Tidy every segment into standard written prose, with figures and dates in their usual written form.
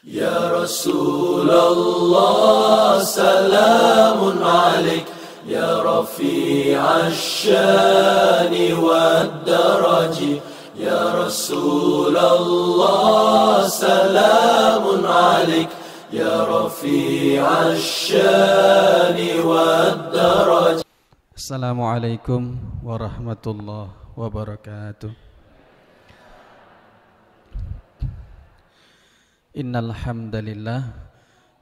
يا رسول الله سلام عليك يا رفيع الشان والدرج يا رسول الله سلام عليك يا رفيع الشان والدرج. Assalamualaikum warahmatullahi wabarakatuh. Innal hamdalillah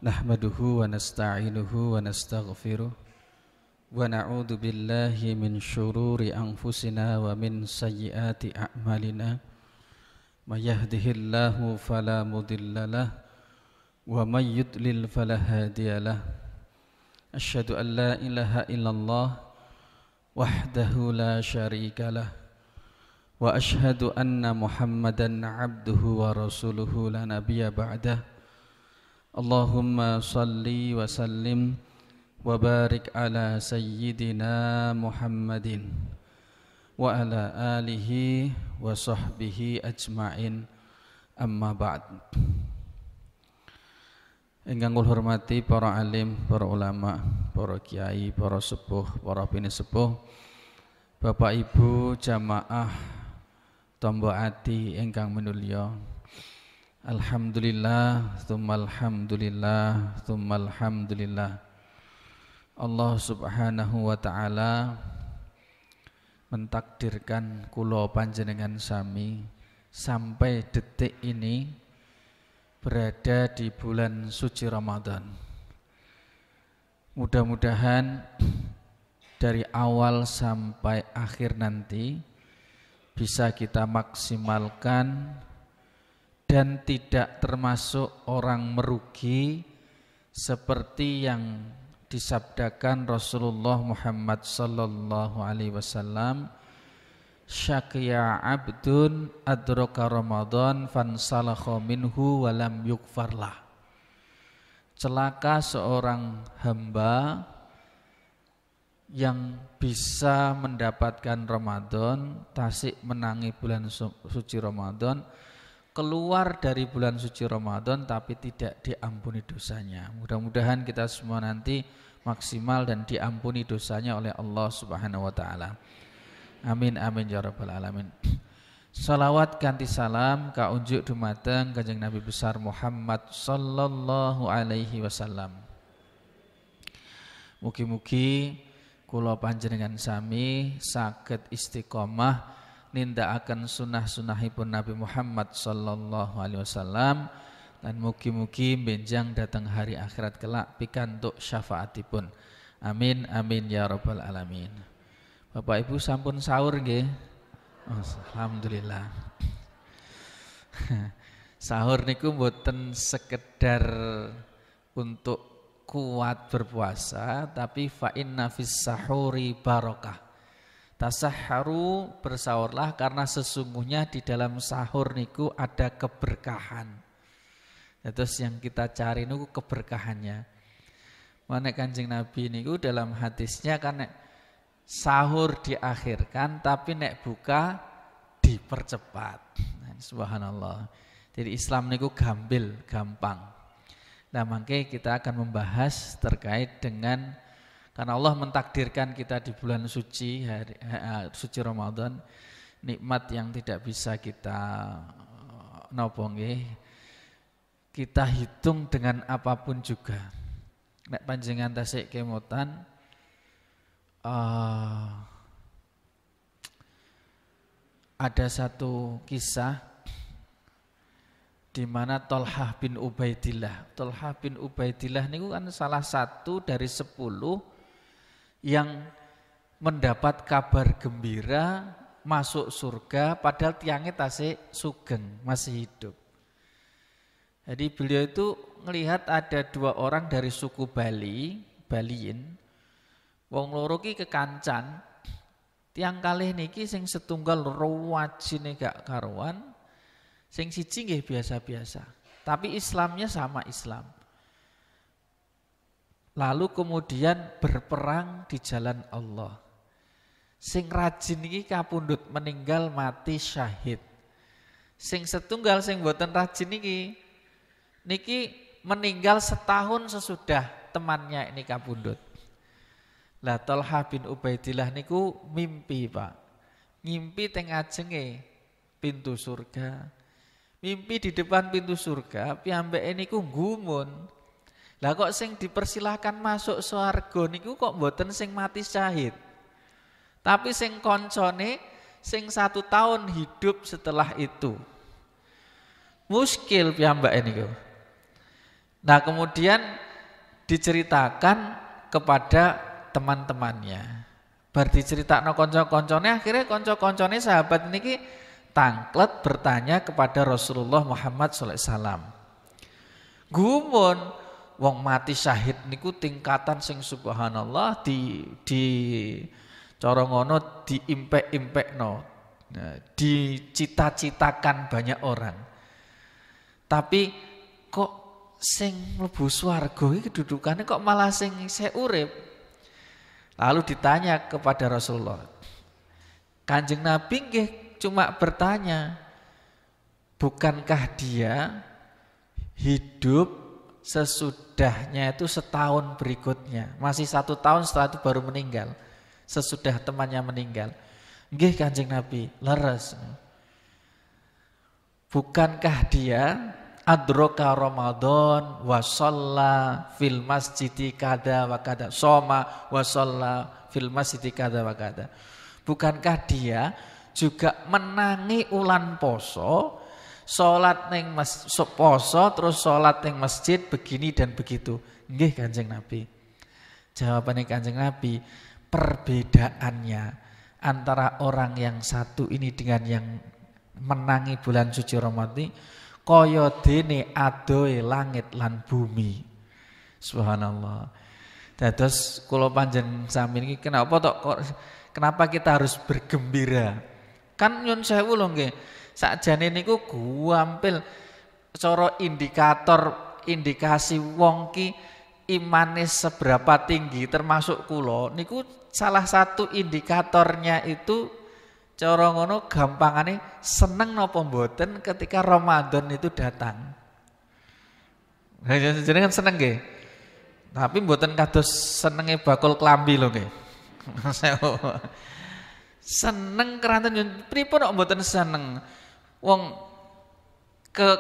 nahmaduhu wa nasta'inuhu wa nastaghfiruh wa na'udzu billahi min syururi anfusina wa min sayyiati a'malina. May yahdihillahu fala mudhillalah wa may yudlil fala hadiyalah. Asyhadu an la ilaha illallah wahdahu la syarikalah wa ashhadu anna Muhammadan abduhu wa rasuluhu la nabiyya ba'dah. Allahumma salli wa sallim wa barik ala sayyidina Muhammadin wa ala alihi wa sahbihi ajma'in, amma ba'd. Ingkang kula hormati para alim, para ulama, para kiai, para sepuh, para pinisepuh, Bapak Ibu jamaah tombo ati ingkang minulya. Alhamdulillah, tsummal hamdulillah, tsummal hamdulillah. Allah Subhanahu wa taala mentakdirkan kula panjenengan sami sampai detik ini berada di bulan suci Ramadan. Mudah-mudahan dari awal sampai akhir nanti bisa kita maksimalkan dan tidak termasuk orang merugi seperti yang disabdakan Rasulullah Muhammad sallallahu alaihi wasallam, syaqiya abdun adraka Ramadan fansalakha minhu wa lam yukfarlah. Celaka seorang hamba yang bisa mendapatkan Ramadan, tasik menangi bulan suci Ramadan, keluar dari bulan suci Ramadan tapi tidak diampuni dosanya. Mudah-mudahan kita semua nanti maksimal dan diampuni dosanya oleh Allah Subhanahu wa taala. Amin amin ya rabbal alamin. Salawat kanthi salam kaunjuk dumateng Kanjeng Nabi besar Muhammad sallallahu alaihi wasallam. Mugi-mugi kula panjenengan sami saged istiqomah nindakaken sunah-sunahipun Nabi Muhammad sallallahu alaihi wasallam dan mugi-mugi benjang datang hari akhirat kelak pikantuk syafaatipun. Amin amin ya rabbal alamin. Bapak Ibu sampun sahur nggih? Alhamdulillah. Sahur niku mboten sekedar untuk kuat berpuasa, tapi fa inna fis sahuri barakah. Tasahharu, bersahurlah karena sesungguhnya di dalam sahur niku ada keberkahan. Terus yang kita cari niku keberkahannya. Mana Kanjeng Nabi niku dalam hadisnya kan nek sahur diakhirkan tapi nek buka dipercepat. Nah, subhanallah. Jadi Islam niku gampang. Nah, makanya kita akan membahas terkait dengan karena Allah mentakdirkan kita di bulan suci suci Ramadan, nikmat yang tidak bisa kita napa nggih kita hitung dengan apapun juga. Nek panjenengan tasik kemotan ada satu kisah di mana Thalhah bin Ubaidillah. Thalhah bin Ubaidillah niku kan salah satu dari 10 yang mendapat kabar gembira masuk surga padahal tiangnya tasik sugeng, masih hidup. Jadi beliau itu melihat ada 2 orang dari suku Baliin. Wong loro ki kekancan. Tiang kalih niki sing setunggal ruwajine gak karuan. Sing siji nggih biasa-biasa, tapi Islamnya sama Islam. Lalu kemudian berperang di jalan Allah. Sing rajin iki kapundhut meninggal mati syahid. Sing setunggal sing mboten rajin iki niki meninggal setahun sesudah temannya ini kabundut. Lah Thalhah bin Ubaidillah niku mimpi, Pak. Ngimpi teng ajenge pintu surga. Mimpi di depan pintu surga, piyambake niku nggumun. Lah kok sing dipersilahkan masuk swarga niku kok mboten sing mati syahid. Tapi sing koncone sing 1 tahun hidup setelah itu. Muskil piyambake niku. Nah, kemudian diceritakan kepada teman-temannya. Bar diceritakno kanca-kancane, akhirnya kanca-kancane sahabat niki tangklet bertanya kepada Rasulullah Muhammad sallallahu alaihi wasallam. Gumun wong mati syahid niku tingkatan sing subhanallah di cara ngono diimpek-impekno. Nah, dicita-citakan banyak orang. Tapi kok sing mlebu swarga iki kedudukannya kok malah sing isih urip. Lalu ditanya kepada Rasulullah. Kanjeng Nabi nggih cuma bertanya, bukankah dia hidup sesudahnya itu setahun berikutnya, masih 1 tahun setelah itu baru meninggal, sesudah temannya meninggal. Nggih Kanjeng Nabi, leres. Bukankah dia adroka Ramadan wa shalla fil masjidi kada wa kada, soma wa shalla fil masjidi kada wa kada. Bukankah dia juga menangi ulan poso, salat ning poso terus salat ning masjid begini dan begitu. Nggih Kanjeng Nabi. Jawabannya Kanjeng Nabi, perbedaannya antara orang yang satu ini dengan yang menangi bulan suci Ramadan kaya dene adohe langit lan bumi. Subhanallah. Dados kula panjenengan sami niki kenapa kita harus bergembira? Kan nyun sewu lho nggih. Sakjane niku guampil cara indikasi wong ki imane seberapa tinggi termasuk kula niku salah satu indikatornya itu cara ngono gampangane seneng napa mboten ketika Ramadan itu datang. Jenengan seneng nggih. Tapi mboten kados senenge bakul klambi lho nggih. Seneng keranten pripun kok mboten seneng. Wong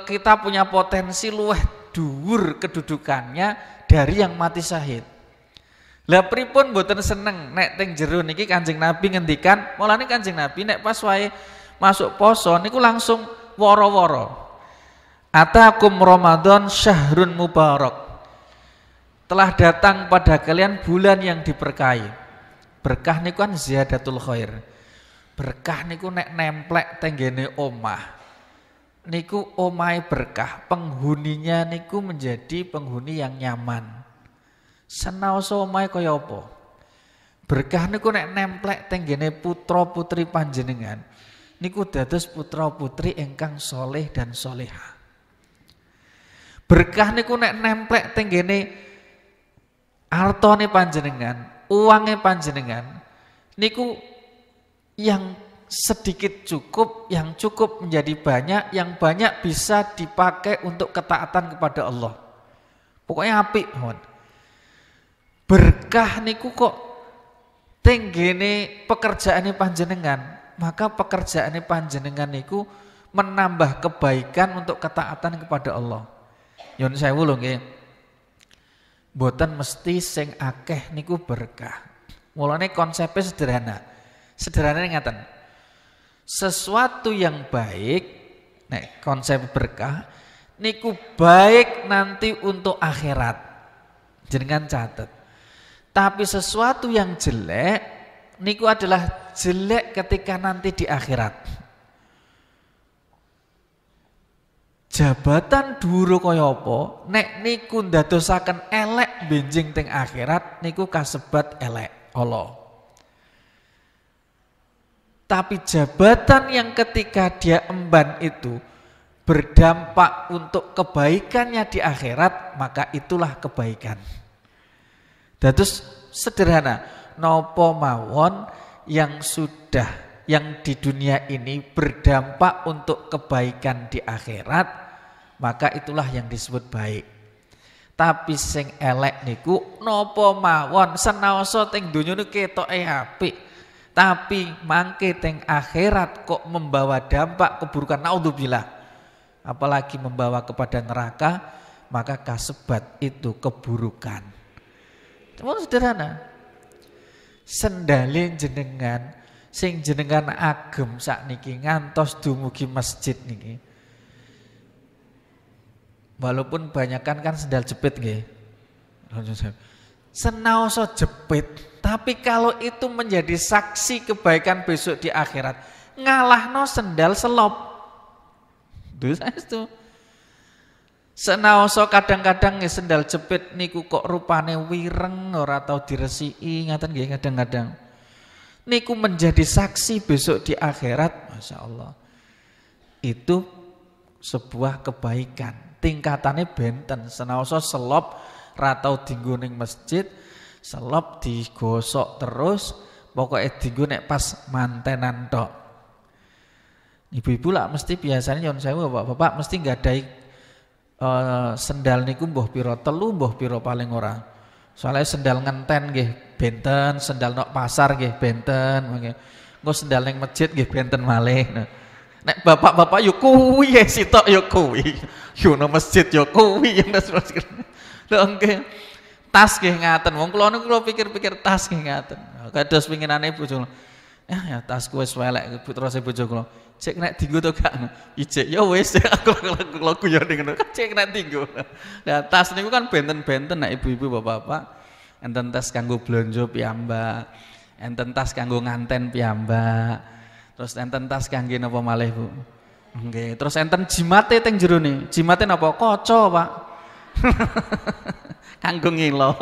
kita punya potensi luwih dhuwur kedudukannya dari yang mati syahid. Lah pripun mboten seneng nek teng jero niki Kanjeng Nabi ngendikan, mulane Kanjeng Nabi nek pas wae masuk poso niku langsung woro-woro. Atakum Ramadan syahrun mubarak. Telah datang pada kalian bulan yang diberkahi. Berkah niku kan ziyadatul khair. Berkah niku nek nemplek tenggene omah. Niku omahe berkah, penghuninya niku menjadi penghuni yang nyaman. Senaosa omahe kaya apa? Berkah niku nek nemplek tenggene putra-putri panjenengan. Niku dados putra-putri ingkang soleh dan solehah. Berkah niku nek nemplek tenggene hartane panjenengan, uangnya panjenengan. Niku yang sedikit cukup, yang cukup menjadi banyak, yang banyak bisa dipakai untuk ketaatan kepada Allah. Pokoknya apik, mohon. Berkah niku kok tenggene pekerjaane panjenengan, maka pekerjaane panjenengan niku menambah kebaikan untuk ketaatan kepada Allah. Nyun sewu lho nggih. Mboten mesti sing akeh niku berkah. Mulane konsepnya sederhana. Sederhana ngaten. Sesuatu yang baik, nek konsep berkah niku baik nanti untuk akhirat. Jenengan catet. Tapi sesuatu yang jelek niku adalah jelek ketika nanti di akhirat. Jabatan dhuwur kaya apa nek niku ndadosaken elek benjing teng akhirat niku kasebat elek Allah. Tapi jabatan yang ketika dia emban itu berdampak untuk kebaikannya di akhirat, maka itulah kebaikan. Dados sederhana, nopo mawon yang di dunia ini berdampak untuk kebaikan di akhirat, maka itulah yang disebut baik. Tapi sing elek niku napa mawon senaosa teng donya niku ketoke apik, tapi mangke teng akhirat kok membawa dampak keburukan, naudzubillah, apalagi membawa kepada neraka, maka kasebat itu keburukan. Cuma sederhana. Sendale jenengan sing jenengan agem sakniki ngantos dumugi masjid niki. Walaupun banyakan kan sendal jepit nggih. Senaosa jepit, tapi kalau itu menjadi saksi kebaikan besok di akhirat, ngalahno sendal selop. Dosa itu. Senaosa kadang-kadang nggih sendal jepit niku kok rupane wireng ora tau diresiki, ngaten nggih kadang-kadang. Niku menjadi saksi besok di akhirat, Masya Allah. Itu sebuah kebaikan. Tingkatannya benten, senaosa selop ratau dinggo ning masjid, selop digosok terus, pokoknya dinggo nek pas mantenan tok. Ibu-ibu lah mesti biasanya nyon sewu bapak-bapak mesti nggadai sendal niku mbuh pira telu mbuh pira paling ora. Soalnya sendal ngenten nggih benten, sendal nok pasar nggih benten, engko sendal ning masjid nggih benten malih. Nek bapak-bapak yo kuwi ya sitok yo kuwi. Yo nang masjid yo kuwi yang lho nggih. Tas nggih ngaten. Wong kula niku kula pikir-pikir tas nggih ngaten. Kados pinginane bojo. Ya tasku wis welek terus bojo kula. Cek nek dienggo to gak? Ijek ya wis aku guyon ngono. Cek nek dienggo. Nah tas niku kan benten-benten nek ibu-ibu bapak-bapak. Enten tas kanggo blonjo piyambak. Enten tas kanggo nganten piyambak. Terus enten tas kangge napa malih Bu? Nggih, terus enten jimate teng jerone. Jimate napa? Kaca, Pak. Kanggo ngilo.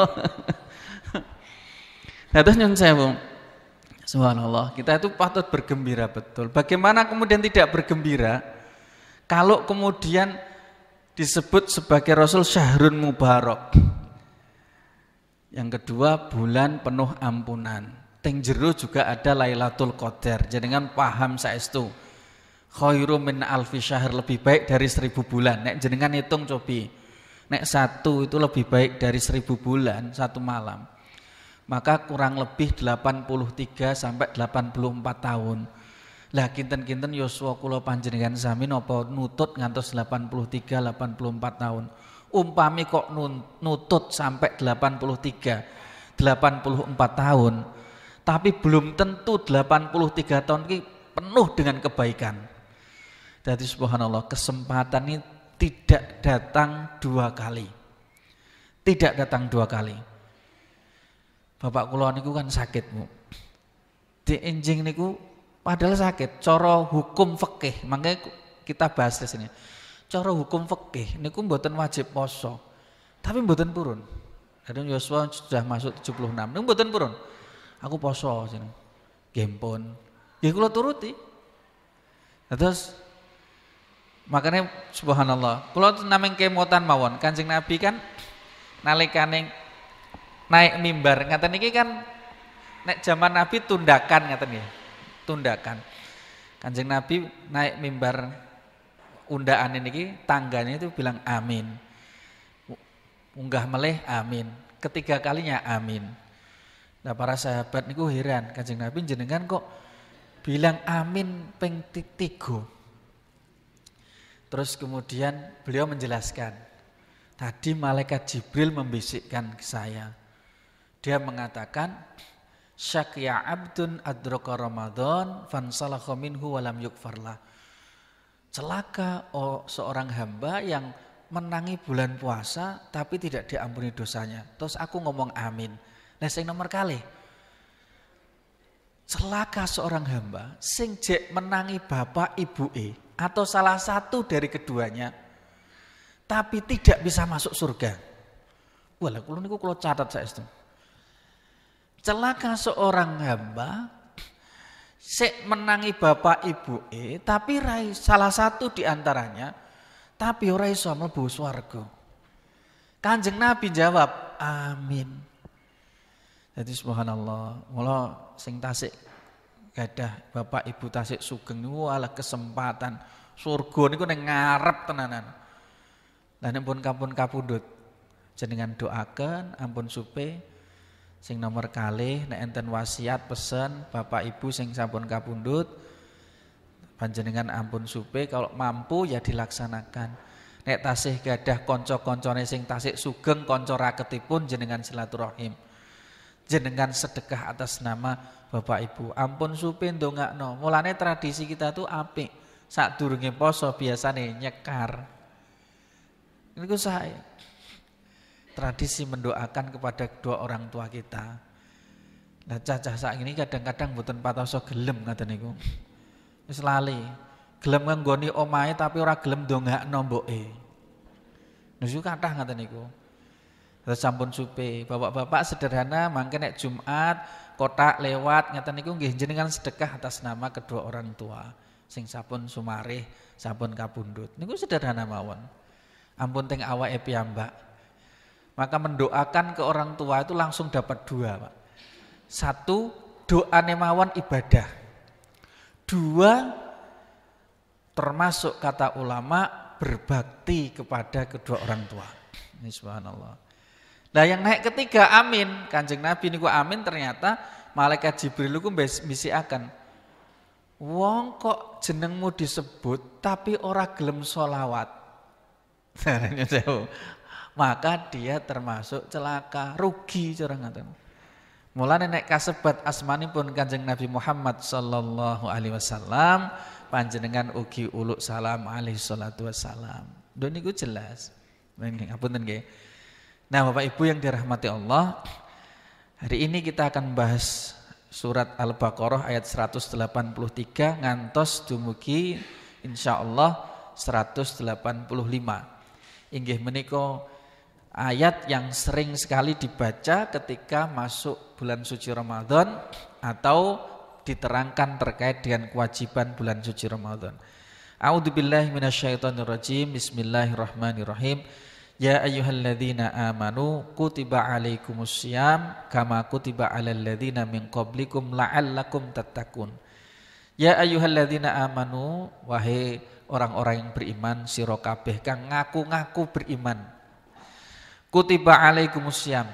Nah, terus nyun sewu. Subhanallah, kita itu patut bergembira betul. Bagaimana kemudian tidak bergembira kalau kemudian disebut sebagai Rasul syahrun mubarak. Yang kedua, bulan penuh ampunan. Teng jero juga ada Lailatul Qadar. Jenengan paham saestu. Khairum min alfi syahr, lebih baik dari 1000 bulan. Nek jenengan hitung cobi. Nek satu itu lebih baik dari 1000 bulan satu malam. Maka kurang lebih 83 sampai 84 tahun. Lah kinten-kinten yuswa kula panjenengan sami napa nutut ngantos 83 84 tahun. Umpami kok nutut sampai 83 84 tahun. Tapi belum tentu 83 tahun ini penuh dengan kebaikan. Jadi subhanallah, kesempatan ini tidak datang 2 kali. Tidak datang 2 kali. Bapak kula niku kan sakit, Bu. Dienjing niku padahal sakit. Cara hukum fikih, makanya kita bahas di sini. Cara hukum fikih niku mboten wajib poso. Tapi mboten purun. Kadang Yosua sudah masuk 76. Niku mboten purun. Aku poso jeneng. Gempon. Ya kula turuti. Terus makanya subhanallah, kula nameng kemotan mawon. Kanjeng Nabi kan nalikane naik mimbar ngaten niki kan nek zaman Nabi tundakan ngaten nggih. Tundakan. Kanjeng Nabi naik mimbar undaan niki tangganya itu bilang amin. Unggah meleh amin. Ketiga kalinya amin. Nah para sahabat niku heran, Kanjeng Nabi jenengan kok bilang amin ping 3. Terus kemudian beliau menjelaskan, tadi malaikat Jibril membisikkan ke saya. Dia mengatakan, syaqya abdun adraka Ramadan fansalakha minhu walam yukfarlah. Celaka seorang hamba yang menangi bulan puasa tapi tidak diampuni dosanya. Terus aku ngomong amin. Nah sing nomor kali, celaka seorang hamba sing jek menangi bapak ibuke atau salah satu dari keduanya tapi tidak bisa masuk surga. Walah kula niku kula catat saestu. Celaka seorang hamba sik menangi bapak ibuke tapi rai salah satu di antaranya tapi ora iso mlebu swarga. Kanjeng Nabi jawab, amin. Jadi subhanallah, mula sing tasik gadah bapak ibu tasik sugeng niku ala kesempatan surga niku ning ngarep tenanan. Lan pun kapundhut jenengan doaken ampun supe sing nomor kalih nek enten wasiat pesen bapak ibu sing sampun kapundhut panjenengan ampun supe kalau mampu ya dilaksanakan. Nek tasih gadah kanca-kancane sing tasih sugeng kanca raketipun jenengan silaturahim. Jenengan sedekah atas nama bapak ibu. Ampun supe ndongakno. Mulane tradisi kita tuh apik. Sadurunge poso biasane nyekar. Niku saya. Tradisi mendoakan kepada kedua orang tua kita. Lah cacah sak ini kadang-kadang mboten patoso gelem ngaten niku. Wis lali. Gelem nggoni omahe tapi ora gelem ndongakno mboke. Niku kathah ngaten niku. Terus sampun supe, bapak-bapak sederhana mangke nek Jumat kotak lewat ngaten niku nggih jenengan sedekah atas nama kedua orang tua sing sampun sumarih, sampun kapundhut. Niku sederhana mawon. Ampun teng awake piyambak. Maka mendoakan ke orang tua itu langsung dapat dua, Pak. Satu, doane mawon ibadah. Dua, termasuk kata ulama berbakti kepada kedua orang tua. Ini subhanallah. Nah yang naik ketiga amin. Kanjeng Nabi niku amin ternyata malaikat Jibril niku mbisiaken. Wong kok jenengmu disebut tapi ora gelem sholawat. Maka dia termasuk celaka, rugi cara ngaten. Mulane nek kasebat asmanipun Kanjeng Nabi Muhammad sallallahu alaihi wasallam panjenengan ugi uluk salam alaihi salatu wassalam. Lho niku jelas. Ngapunten nggih. Nah, Bapak Ibu yang dirahmati Allah, hari ini kita akan bahas surat Al-Baqarah ayat 183 ngantos dumugi insyaallah 185. Inggih menika ayat yang sering sekali dibaca ketika masuk bulan suci Ramadan atau diterangkan terkait dengan kewajiban bulan suci Ramadan. A'udzubillahi minasyaitonirrajim. Bismillahirrahmanirrahim. Ya ayyuhalladzina amanu kutiba alaikumussyam kama kutiba alal ladzina min qablikum la'allakum tattaqun. Ya ayyuhalladzina amanu, wahai orang-orang yang beriman sira kabeh kang ngaku-ngaku beriman. Kutiba alaikumussyam,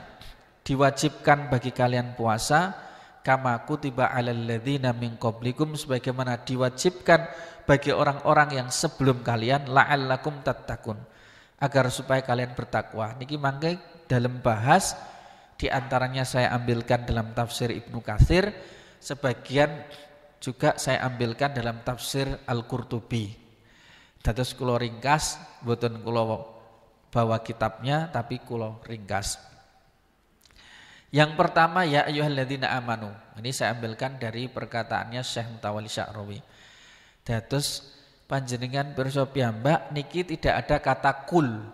diwajibkan bagi kalian puasa kama kutiba alal ladzina min qablikum, sebagaimana diwajibkan bagi orang-orang yang sebelum kalian la'allakum tattaqun, agar supaya kalian bertakwa. Niki mangke dalam bahas di antaranya saya ambilkan dalam tafsir Ibnu Katsir, sebagian juga saya ambilkan dalam tafsir Al-Qurtubi. Dados kula ringkas, mboten kula bawa kitabnya tapi kula ringkas. Yang pertama ya ayyuhalladzina amanu. Ini saya ambilkan dari perkataannya Syekh Mutawalli Sya'rawi. Dados panjenengan pirsa piyambak niki tidak ada kata kul.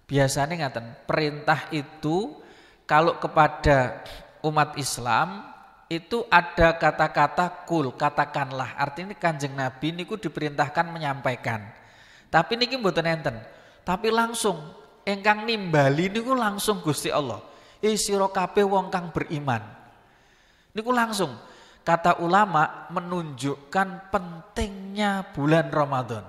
Biasanya ngaten, perintah itu kalau kepada umat Islam itu ada kata-kata kul, katakanlah. Artinya Kanjeng Nabi niku diperintahkan menyampaikan. Tapi niki mboten enten. Tapi langsung engkang nimbali niku langsung Gusti Allah. Sira kabeh wong kang beriman. Niku langsung. Kata ulama menunjukkan pentingnya bulan Ramadan.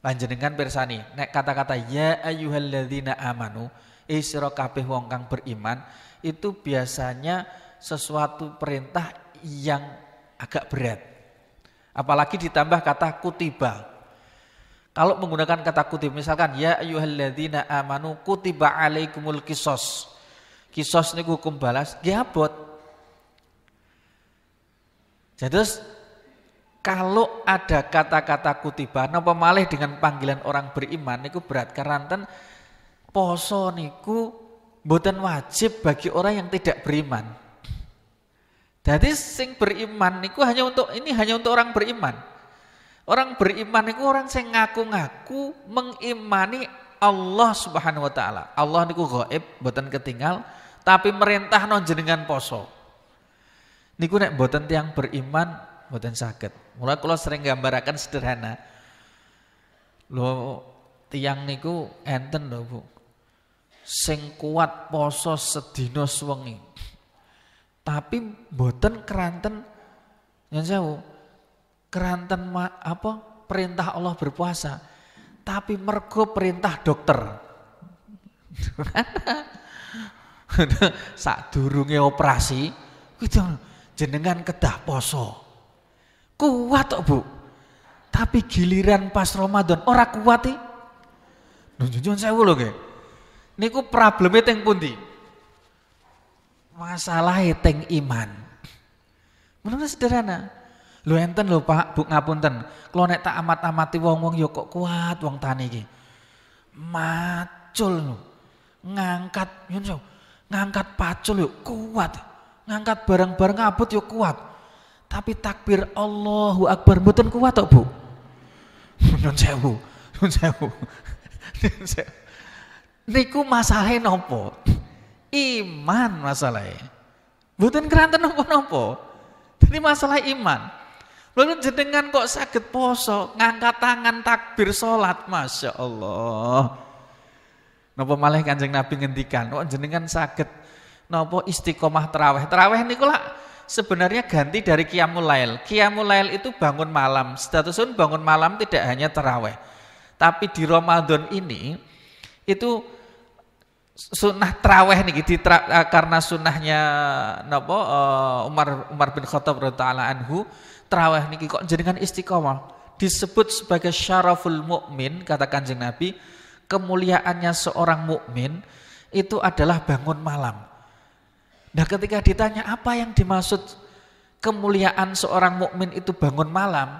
Panjenengan pirsani, nek kata-kata ya ayyuhalladzina amanu, sira kabeh wong kang beriman, itu biasanya sesuatu perintah yang agak berat. Apalagi ditambah kata kutiba. Kalau menggunakan kata kutiba, misalkan ya ayyuhalladzina amanu kutiba alaikumul qisas. Qisas niku hukum balas, nggih abot. Jadi kalau ada kata-kata kutiba napa malih dengan panggilan orang beriman niku berat karena poso niku mboten wajib bagi orang yang tidak beriman. Jadi sing beriman niku hanya untuk orang beriman. Orang beriman niku orang sing ngaku-ngaku mengimani Allah Subhanahu wa taala. Allah niku gaib, mboten ketinggal, tapi merintahno jenengan poso. Niku nek mboten tiyang beriman mboten saged. Mula kula sering gambaraken sederhana. Lho tiyang niku enten lho Bu. Sing kuat poso sedina sewengi. Tapi mboten keranten yen sewu. Keranten perintah Allah berpuasa. Tapi mergo perintah dokter. Sadurunge operasi gitu jenengan kedah poso. Kuat kok, Bu. Tapi giliran pas Ramadan ora kuat iki. Nyuwun sewu lho nggih. Niku probleme teng pundi? Masalahe teng iman. Menurut sederhana. Lho enten lho Pak, Bu ngapunten. Kalau nek tak amat-amati wong-wong ya kok kuat wong tani iki. Macul lho. Ngangkat pacul yuk kuat, ngangkat barang-barang abot yuk kuat, tapi takbir Allahu Akbar mboten kuat tok Bu. Nyun sewu. Niku masalahe nopo? Iman masalahe. Mboten keranten nopo-nopo. Jadi masalah iman. Lalu jenengan kok saged poso, ngangkat tangan takbir salat, Masya Allah. Napa malah Kanjeng Nabi ngendikan, kok jenengan saged napa istiqomah tarawih. Tarawih niku lah sebenarnya ganti dari qiyamul lail. Qiyamul lail itu bangun malam. Statusun bangun malam tidak hanya tarawih. Tapi di Ramadan ini itu sunnah tarawih niki karena sunnahnya napa Umar bin Khattab radhiyallahu anhu, tarawih niki kok jenengan istiqomah. Disebut sebagai syaraful mukmin kata Kanjeng Nabi. Kemuliaannya seorang mukmin itu adalah bangun malam. Nah, ketika ditanya apa yang dimaksud kemuliaan seorang mukmin itu bangun malam,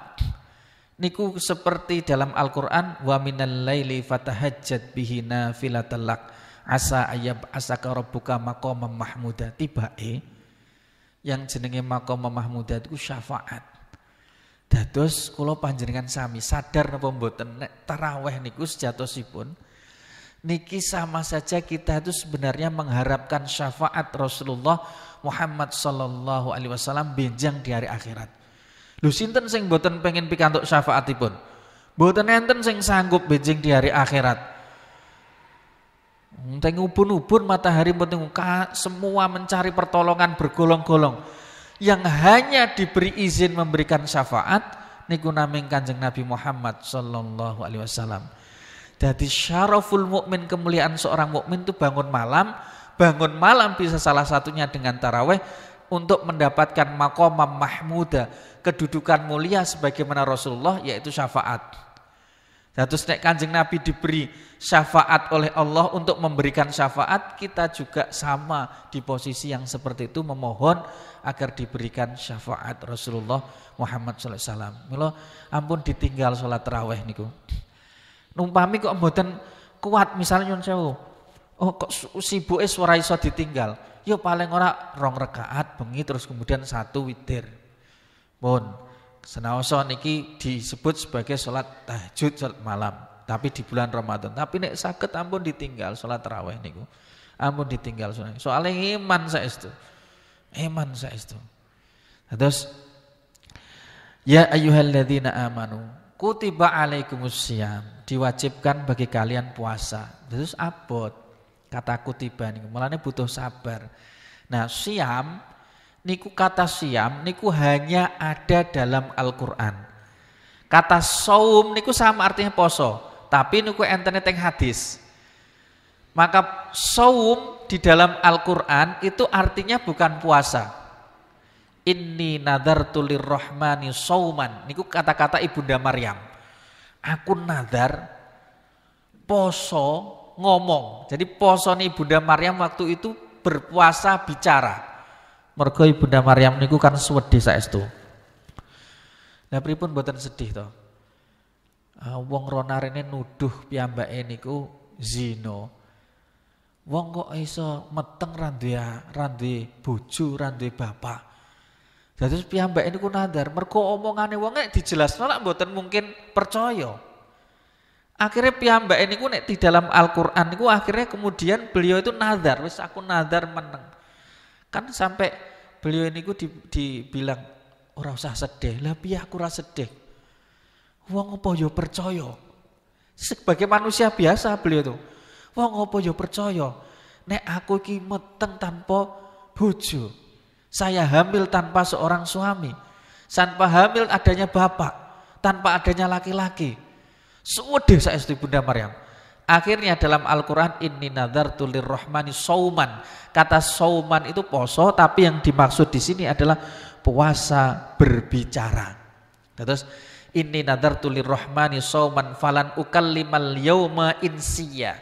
niku seperti dalam Al-Qur'an wa minal laili fatahajjat bihi nafilatan lak asa ayab asaka rabbuka maqamam mahmuda. Tibae yang jenenge maqamam mahmuda itu syafaat. Dados kula panjenengan sami sadar napa mboten nek tarawih niku sejatosipun niki sama saja kita itu sebenarnya mengharapkan syafaat Rasulullah Muhammad sallallahu alaihi wasallam benjang di hari akhirat. Lho sinten sing mboten pengen pikantuk syafaatipun? Mboten enten sing sanggup benjing di hari akhirat. Teng ubun-ubun matahari penting semua mencari pertolongan bergolong-golong. Yang hanya diberi izin memberikan syafaat niku naming Kanjeng Nabi Muhammad sallallahu alaihi wasallam. Jadi syaraful mukmin, kemuliaan seorang mukmin itu bangun malam bisa salah satunya dengan tarawih untuk mendapatkan maqamam mahmuda, kedudukan mulia sebagaimana Rasulullah yaitu syafaat. Terus nek Kanjeng Nabi diberi syafaat oleh Allah untuk memberikan syafaat, kita juga sama di posisi yang seperti itu memohon agar diberikan syafaat Rasulullah Muhammad sallallahu alaihi wasallam. Mila ampun ditinggal salat tarawih niku. Numpami kok mboten kuat misalnya nyun sewu. Oh kok sibuke ora iso ditinggal. Ya paling ora 2 rakaat bengi terus kemudian 1 witir. Pun senaosa niki disebut sebagai salat tahajud salat malam, tapi di bulan Ramadan. Tapi nek saged ampun ditinggal salat tarawih niku. Ampun ditinggal soalnya iman saestu. Iman saestu. Terus ya ayyuhalladzina amanu kutiba alaikumusiyam, diwajibkan bagi kalian puasa. Terus abot kata kutiba niku. Mulane butuh sabar. Nah, siam niku kata siam niku hanya ada dalam Al-Qur'an. Kata saum niku sama artinya poso, tapi niku entene teng hadis. Maka saum di dalam Al-Qur'an itu artinya bukan puasa. Inni nadartu lirrahmani sauman. Niku kata-kata Ibunda Maryam. Aku nadar poso ngomong. Jadi poso nih Ibunda Maryam waktu itu berpuasa bicara. Mergo Ibunda Maryam niku kan swedhi saestu. Lah pripun mboten sedih to? Wong ronarene nuduh piyambake niku zina. Wong kok iso meteng ra duwe bojo, ra duwe bapak. Dados piyambake niku nadar, mergo omongane wong nek dijelasno lak mboten mungkin percaya. Akhirnya piyambake niku nek di dalam Al-Qur'an niku akhirnya kemudian beliau itu nadar, wis aku nadar meneng. Kan sampai beliau niku dibilang ora usah sedih. Lah piye aku ora sedih? Wong apa yo percaya? Sebagai manusia biasa beliau itu. Wong apa yo percaya? Nek aku iki meteng tanpa bojo. Saya hamil tanpa seorang suami. Tanpa hamil adanya bapak, tanpa adanya laki-laki. Suwedeh saestu Bunda Maryam. Akhirnya dalam Al-Quran inni nadzartu lirrahmani sauman. Kata sauman itu poso, tapi yang dimaksud di sini adalah puasa berbicara. Terus inni nadzartu lirrahmani sauman falan ukallimal yauma insiya.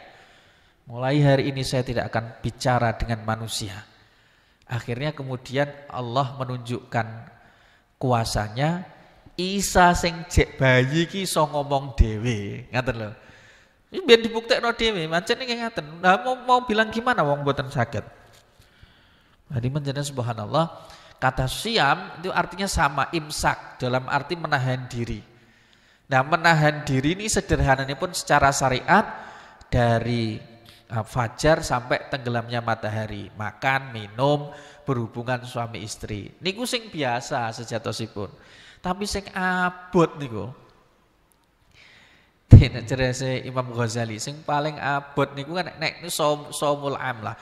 Mulai hari ini saya tidak akan bicara dengan manusia. Akhirnya kemudian Allah menunjukkan kuasanya. Isa sing jek bayi ki iso ngomong dhewe, ngaten lho. Ini biar dibuktekno dhewe, pancen iki ngaten. Nah, mau bilang gimana wong mboten saged. Jadi menjadi subhanallah, kata siam itu artinya sama imsak dalam arti menahan diri. Nah, menahan diri ini sederhananya pun secara syariat dari fajar sampai tenggelamnya matahari, makan, minum, berhubungan suami istri. Niku sing biasa sejatosipun. Tapi sing abot niku. Nek cerese Imam Ghazali sing paling abot niku kan nek shaumul am lah.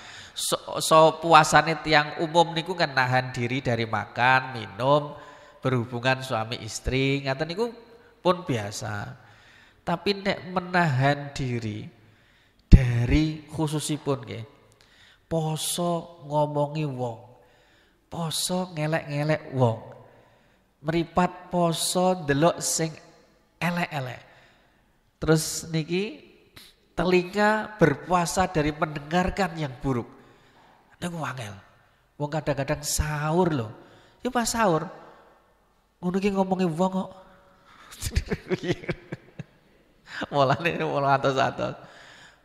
So puasane tiyang umum niku kan nahan diri dari makan, minum, berhubungan suami istri, ngaten niku pun biasa. Tapi nek menahan diri dari khususipun nggih. Poso ngomongi wong. Poso ngelek-ngelek wong. Meripat poso ndelok sing elek-elek. Terus niki telinga berpuasa dari mendengarkan yang buruk. Niku wangel. Wong kadang-kadang sahur loh. Ya pas sahur ngono ki ngomongi wong kok. Mulane atos-atos.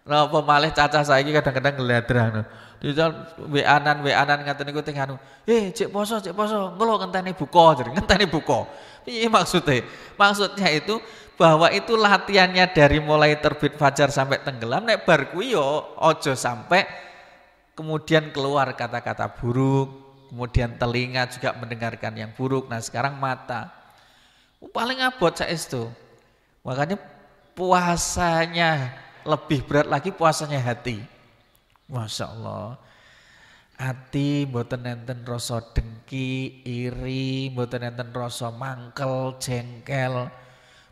Napa malih cacah saiki kadang-kadang ngeladrah. Dijal weanan ngaten niku teng anu. Cek poso, engko ngenteni buka, ngenteni buka. Piye maksudnya? Maksudnya itu bahwa itu latihannya dari mulai terbit fajar sampai tenggelam, nek bar kuwi yo aja sampai kemudian keluar kata-kata buruk, kemudian telinga juga mendengarkan yang buruk. Nah, sekarang mata. Paling abot saestu. Makanya puasanya lebih berat lagi puasanya hati. Masya Allah. Hati mboten enten rasa dengki, iri, mboten enten rasa mangkel, jengkel,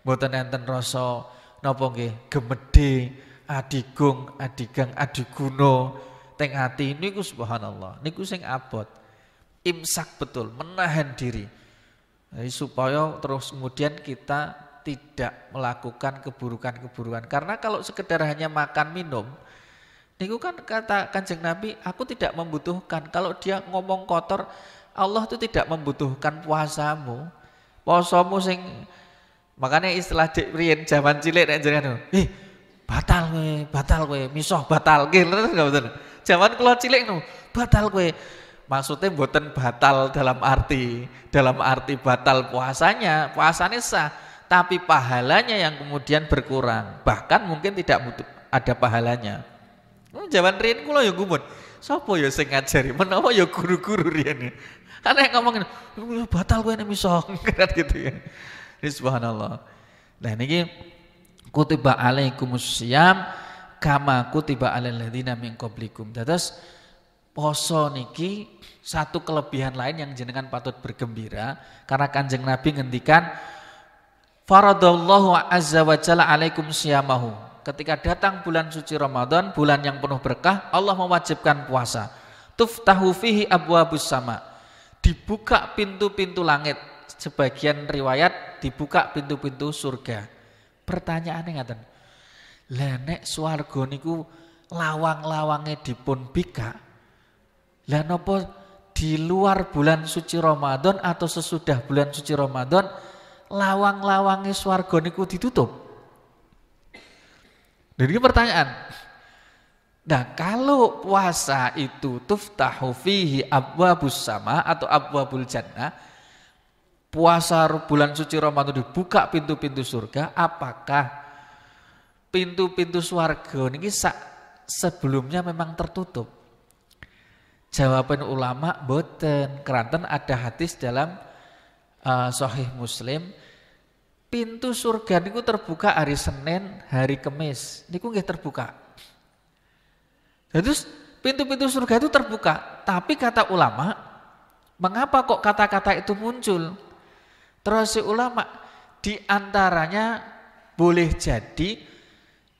mboten enten rasa napa nggih gemedhe, adigung, adigang, adiguna teng ati niku subhanallah. Niku sing abot. Imsak betul, menahan diri. Jadi supaya terus kemudian kita tidak melakukan keburukan-keburukan. Karena kalau sekedar hanya makan minum, niku kan kata Kanjeng Nabi, aku tidak membutuhkan. Kalau dia ngomong kotor, Allah itu tidak membutuhkan puasamu. Posomu sing makanya istilah dik riyen zaman cilik nek jenengan, batal kowe, misoh batal. Nggih, enggak betul. Zaman kula cilik nu, batal kowe. Maksudnya mboten batal dalam arti batal puasanya sah, tapi pahalanya yang kemudian berkurang. Bahkan mungkin tidak ada pahalanya. Jaman riyen kula ya gumun. Sapa ya sing ngajari? Menawa ya guru-guru riyen. Kan nek ngomongin, batal kowe nek miso kan gitu ya. Ini subhanallah. Nah niki kutiba alaikumus syiyam kama kutiba alal ladzina min qablikum. Dados poso niki satu kelebihan lain yang jenengan patut bergembira karena Kanjeng Nabi ngendikan faradallahu azza wa jalla alaikum syiyamahu. Ketika datang bulan suci Ramadan, bulan yang penuh berkah, Allah mewajibkan puasa. Tuftahu fihi abwabus sama. Dibuka pintu-pintu langit. Sebagian riwayat dibuka pintu-pintu surga. Pertanyaannya ngaten. Lah nek swarga niku lawang-lawange dipun bika. Lah napa di luar bulan suci Ramadan atau sesudah bulan suci Ramadan lawang-lawange swarga niku ditutup? Jadi pertanyaan. Nah, kalau puasa itu tuftahu fihi abwabus sama atau abwabul jannah, puasa bulan suci Ramadan dibuka pintu-pintu surga, apakah pintu-pintu surga ini sebelumnya memang tertutup? Jawaban ulama boten, keranten ada hadis dalam Sahih Muslim. Pintu surga niku terbuka hari Senin, hari Kamis. Niku nggih terbuka. Terus pintu-pintu surga itu terbuka. Tapi kata ulama, mengapa kok kata-kata itu muncul? Terus si ulama di antaranya boleh jadi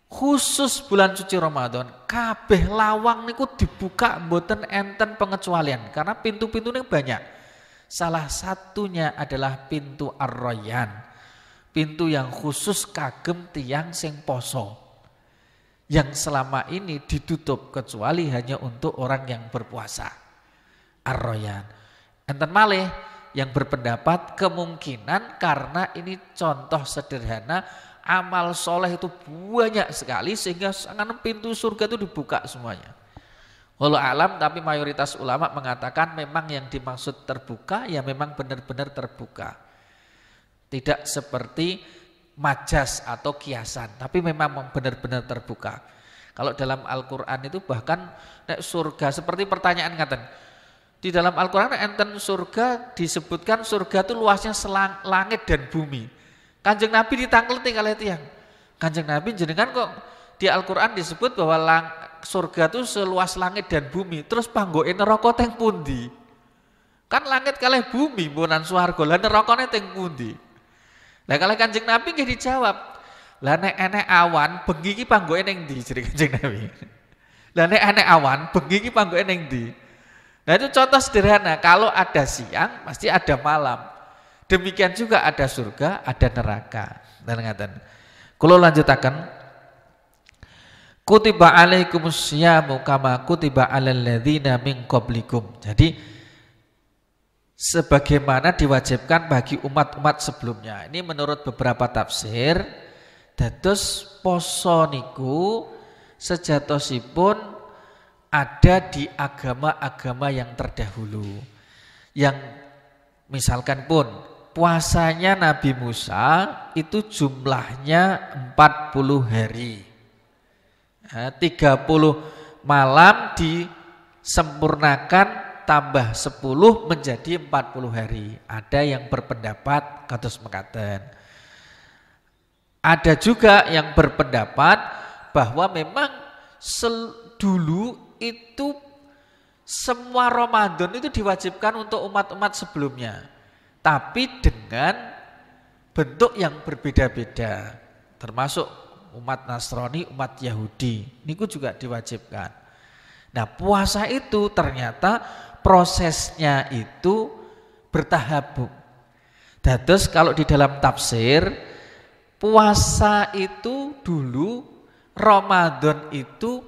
khusus bulan suci Ramadan kabeh lawang niku dibuka mboten enten pengecualian karena pintu-pintunya banyak. Salah satunya adalah pintu Ar-Rayyan, pintu yang khusus kagem tiyang sing poso, yang selama ini ditutup kecuali hanya untuk orang yang berpuasa. Ar-Rayyan. Enten malih yang berpendapat kemungkinan karena ini contoh sederhana, amal soleh itu banyak sekali sehingga pintu surga itu dibuka semuanya. Wallahu alam, tapi mayoritas ulama mengatakan memang yang dimaksud terbuka ya memang benar-benar terbuka. Tidak seperti majas atau kiasan, tapi memang benar-benar terbuka. Kalau dalam Al-Qur'an itu bahkan nek surga seperti pertanyaan ngaten. Di dalam Al-Qur'an enten surga disebutkan surga itu luasnya langit dan bumi. Kanjeng Nabi ditangkleti kalih tiyang. Kanjeng Nabi jenengan kok di Al-Qur'an disebut bahwa surga itu seluas langit dan bumi. Terus panggoke neraka teng pundi? Kan langit kalih bumi mbonan swarga. Lah nerakane teng pundi? Lah kalih Kanjeng Nabi nggih dijawab. Lah nek enek awan bengi iki panggoke ning ndi jere Kanjeng Nabi. Lah nek enek awan bengi iki panggoke ning ndi? Nah itu contoh sederhana, kalau ada siang pasti ada malam. Demikian juga ada surga, ada neraka. Dan ngaten. Kula lanjutaken. Kutiba alaikumus syamu kama kutiba alal ladzina min qablikum. Jadi sebagaimana diwajibkan bagi umat-umat sebelumnya. Ini menurut beberapa tafsir, dados poso niku sejatosipun ada di agama-agama yang terdahulu. Yang misalkan pun puasanya Nabi Musa itu jumlahnya 40 hari. 30 malam disempurnakan tambah 10 menjadi 40 hari. Ada yang berpendapat kados mekaten. Ada juga yang berpendapat bahwa memang dulu itu semua Ramadan itu diwajibkan untuk umat-umat sebelumnya, tapi dengan bentuk yang berbeda-beda, termasuk umat Nasrani, umat Yahudi, niku juga diwajibkan. Nah puasa itu ternyata prosesnya itu bertahap. Dados kalau di dalam tafsir, puasa itu dulu Ramadan itu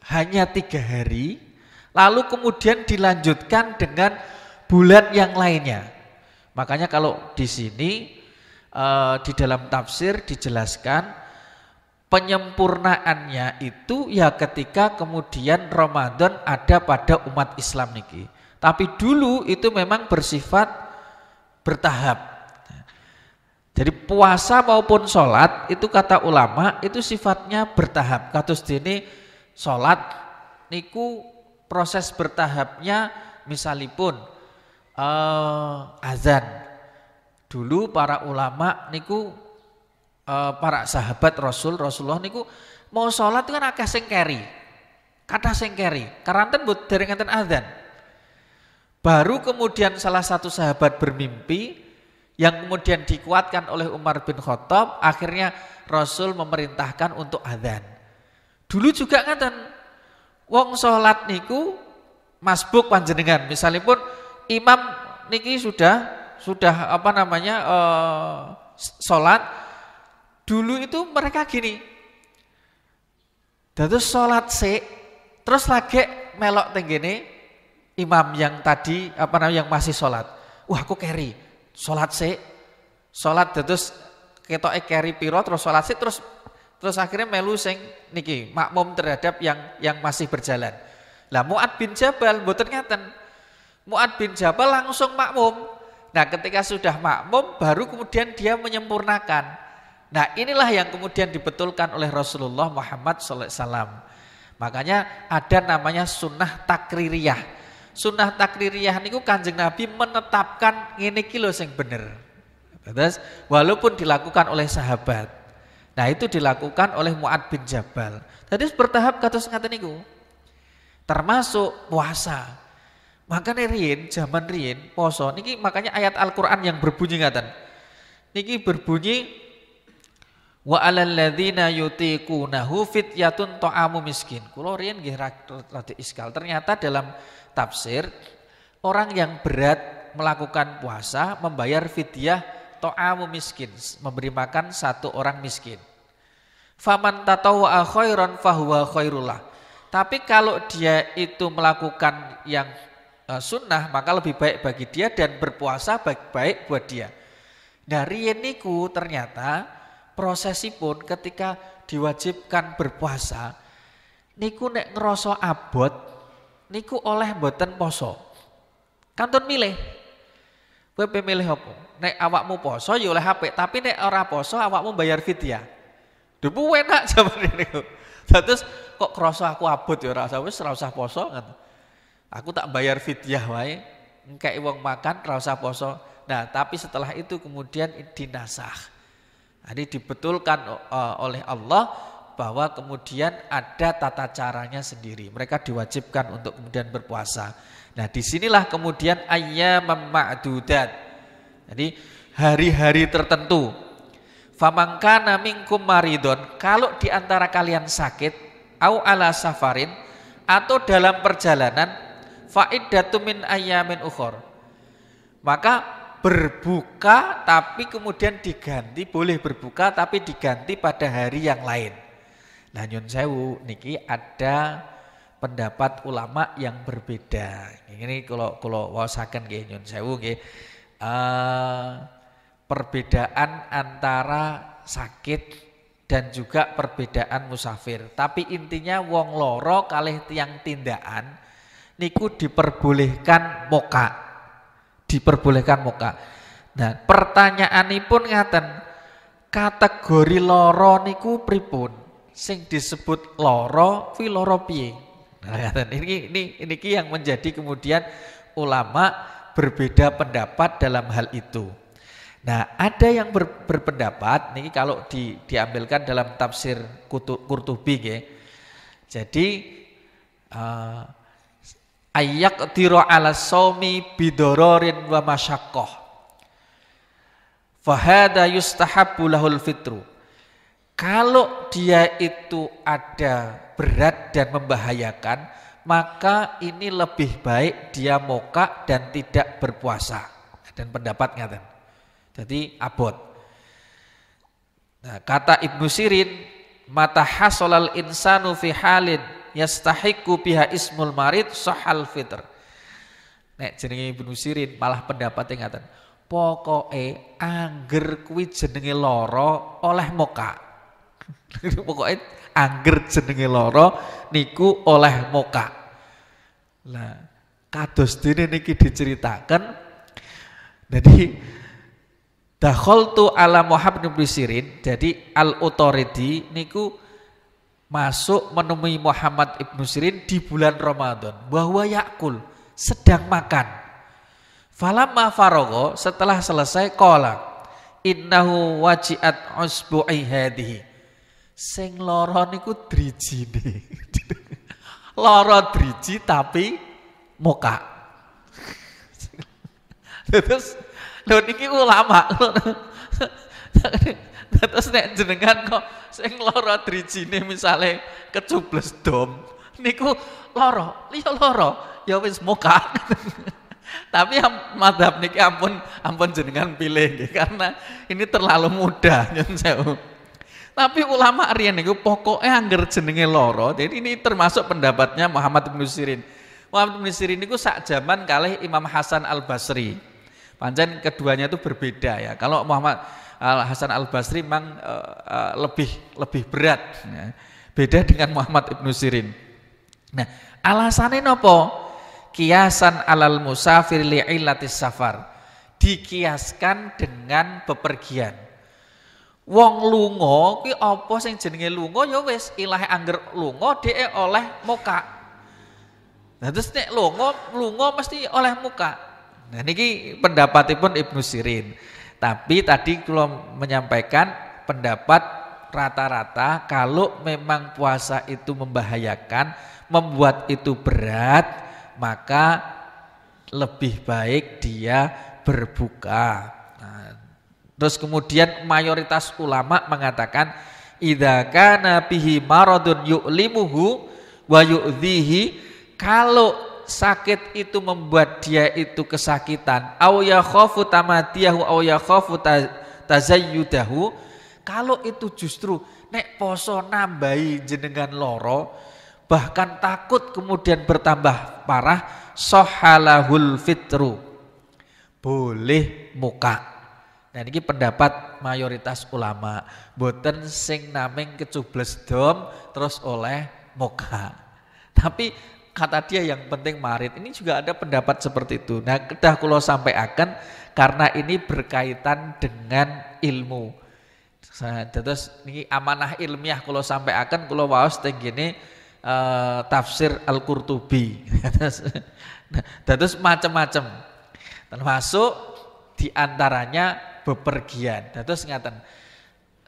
hanya 3 hari, lalu kemudian dilanjutkan dengan bulan yang lainnya. Makanya kalau di sini di dalam tafsir dijelaskan penyempurnaannya itu ya ketika kemudian Ramadan ada pada umat Islam niki. Tapi dulu itu memang bersifat bertahap. Jadi puasa maupun sholat itu kata ulama itu sifatnya bertahap. Kados dene sholat niku proses bertahapnya misalipun azan. Dulu para ulama niku para sahabat Rasulullah niku mau sholat itu kan akeh sing keri. Kathah sing keri. Karanten mbut dereng enten azan. Baru kemudian salah satu sahabat bermimpi yang kemudian dikuatkan oleh Umar bin Khattab, akhirnya Rasul memerintahkan untuk adzan. Dulu juga ngaten, wong sholat niku masbuk panjenengan, misalnya pun imam niki sudah sholat, dulu itu mereka gini, dados sholat terus lagi melok tenggene imam yang tadi yang masih sholat, wah aku keri. Sholat terus ketoke keri piro terus sholat terus akhirnya melu sing niki makmum terhadap yang masih berjalan. Lah Mu'ad bin Jabal mboten ngaten. Mu'ad bin Jabal langsung makmum. Nah, ketika sudah makmum baru kemudian dia menyempurnakan. Nah, inilah yang kemudian dibetulkan oleh Rasulullah Muhammad SAW. Makanya ada namanya sunnah takririyah. Sunnah takririyah niku Kanjeng Nabi menetapkan ngene iki lho sing bener. Terus walaupun dilakukan oleh sahabat. Nah, itu dilakukan oleh Mu'ad bin Jabal. Tadi bertahap kados ngaten niku. Termasuk puasa. Makanya zaman riyin poso niki makanya ayat Al-Qur'an yang berbunyi ngaten. niki berbunyi wa alal ladzina yutiqunahu fityatun ta'amu miskin. Kula riyen nggih rada iskal. Ternyata dalam tafsir orang yang berat melakukan puasa membayar fidyah ta'amu miskin, memberi makan satu orang miskin. Faman tatawwa'a khairan fahuwa khairullah. Tapi kalau dia itu melakukan yang sunnah maka lebih baik bagi dia dan berpuasa baik-baik buat dia. Nah riyen niku ternyata prosesipun ketika diwajibkan berpuasa niku nek ngerasa abot niku oleh mboten poso. Kantun milih. Kowe pemilih apa? Nek awakmu poso ya oleh apik, tapi nek ora poso awakmu bayar fidyah. Dupu enak jaman niku. Terus kok krasa aku abot ya ora usah poso ngono. Aku tak bayar fidyah wae, engkei wong makan ora usah poso. Nah, tapi setelah itu kemudian dinasah. Jadi dibetulkan oleh Allah bahwa kemudian ada tata caranya sendiri. Mereka diwajibkan untuk kemudian berpuasa. Nah, disinilah kemudian ayyamam ma'dudat. Jadi hari-hari tertentu. Faman kana minkum maridon, kalau di antara kalian sakit, au ala safarin atau dalam perjalanan, fa'iddatum min ayyamin ukhor. Maka berbuka tapi kemudian diganti, boleh berbuka tapi diganti pada hari yang lain. Nah nyun sewu niki ada pendapat ulama yang berbeda. Ini kalau wawasaken nggih nyun sewu nggih. Perbedaan antara sakit dan juga perbedaan musafir. Tapi intinya wong loro kalih tiyang tindakan niku diperbolehkan moka. Diperbolehkan moka. Nah, pertanyaanipun ngaten, kategori loro niku pripun? Sing disebut loro, kuwi loro piye? Nah, ngaten. Ini yang menjadi kemudian ulama berbeda pendapat dalam hal itu. Nah, ada yang berpendapat niki kalau diambilkan dalam tafsir Qurtubi nggih. Jadi ayyak tiro ala saumi bidororin wa masyakoh fahada yustahabbu lahul fitru. Kalau dia itu ada berat dan membahayakan, maka ini lebih baik dia moka dan tidak berpuasa. Dan pendapat ngaten. Jadi abot. Nah, kata Ibnu Sirin, mata hasolal insanu fi halin yastahiqu biha ismul marid sahal fitr. Nek jenenge Ibnu Sirin malah pendapat ngaten. Pokoke angger kuwi jenenge lara oleh moka. Pokoke angger jenenge lara niku oleh moka. Lah kados dene niki diceritaken. Jadi dakhaltu ala Muhammad bin Sirin. Jadi al-Utaridi niku masuk menemui Muhammad ibnu Sirin di bulan Ramadan bahwa yakul sedang makan. Falamma faragha, setelah selesai qala innahu waji'at usbu'i hadhihi. Sing lara niku drijine. Lara driji tapi moka. Terus lho niki ulama. Terus nek jenengan kok sing lara drijine misale kecubles dom niku lara, liya lara, ya wis moka. Tapi mazhab niki ampun jenengan pilih nggih karena ini terlalu mudah nyun sewu. Tapi ulama riyen niku pokoke angger jenenge lara. Jadi ini termasuk pendapatnya Muhammad bin Sirin. Muhammad bin Sirin niku sak jaman kalih Imam Hasan Al-Basri. Pancen keduanya itu berbeda ya. Kalau Muhammad Hasan Al-Basri memang lebih berat ya. Beda dengan Muhammad Ibnu Sirin. Nah, alasannya nopo? Kiasan alal musafir li'illatis safar. Dikiaskan dengan bepergian. Wong lunga kuwi apa sing jenenge lunga ya wis ilahe angger lunga dhek oleh muka. Nah terus nek lunga mesti oleh muka. Nah niki pendapatipun Ibnu Sirin. Tapi tadi kalau menyampaikan pendapat rata-rata kalau memang puasa itu membahayakan, membuat itu berat, maka lebih baik dia berbuka. Nah, Terus kemudian mayoritas ulama mengatakan idza kana bihi maradun yu'limuhu wa yu'dhihi, kalau sakit itu membuat dia itu kesakitan, au yakhafu tamadiyahu au yakhafu tazayyudahu, kalau itu justru nek poso nambahi jenengan loro bahkan takut kemudian bertambah parah, sohalahul fitru, boleh muka. Nah ini pendapat mayoritas ulama, boten sing naming kecubles dom terus oleh muka. Tapi kata dia yang penting marit, ini juga ada pendapat seperti itu. Nah kedah kula sampaikan karena ini berkaitan dengan ilmu. Terus ini amanah ilmiah kula sampaikan, kula waos teng gene tafsir Al-Qurtubi. Terus macam-macam. Termasuk diantaranya bepergian. Terus ngaten,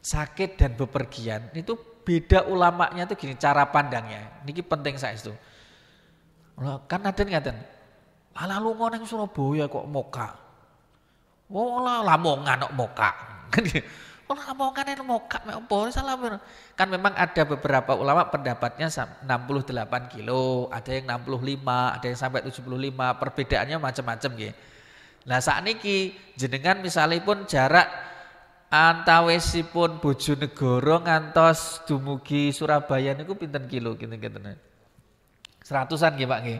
sakit dan bepergian itu beda ulamanya tuh gini cara pandangnya. Niki penting saestu. Kan ada ngaten. Ala lunga ning Surabaya kok moka. Oh lah Lamongan kok moka. Kan oh Lamongan ning moka mek opo salah. Kan memang ada beberapa ulama pendapatnya 68 kilo, ada yang 65, ada yang sampai 75, perbedaannya macam-macam nggih. Nah sakniki jenengan misalipun jarak antawisipun Bojonegoro ngantos dumugi Surabaya niku pinten kilo kinten-kinten? 100-an nggih Pak nggih.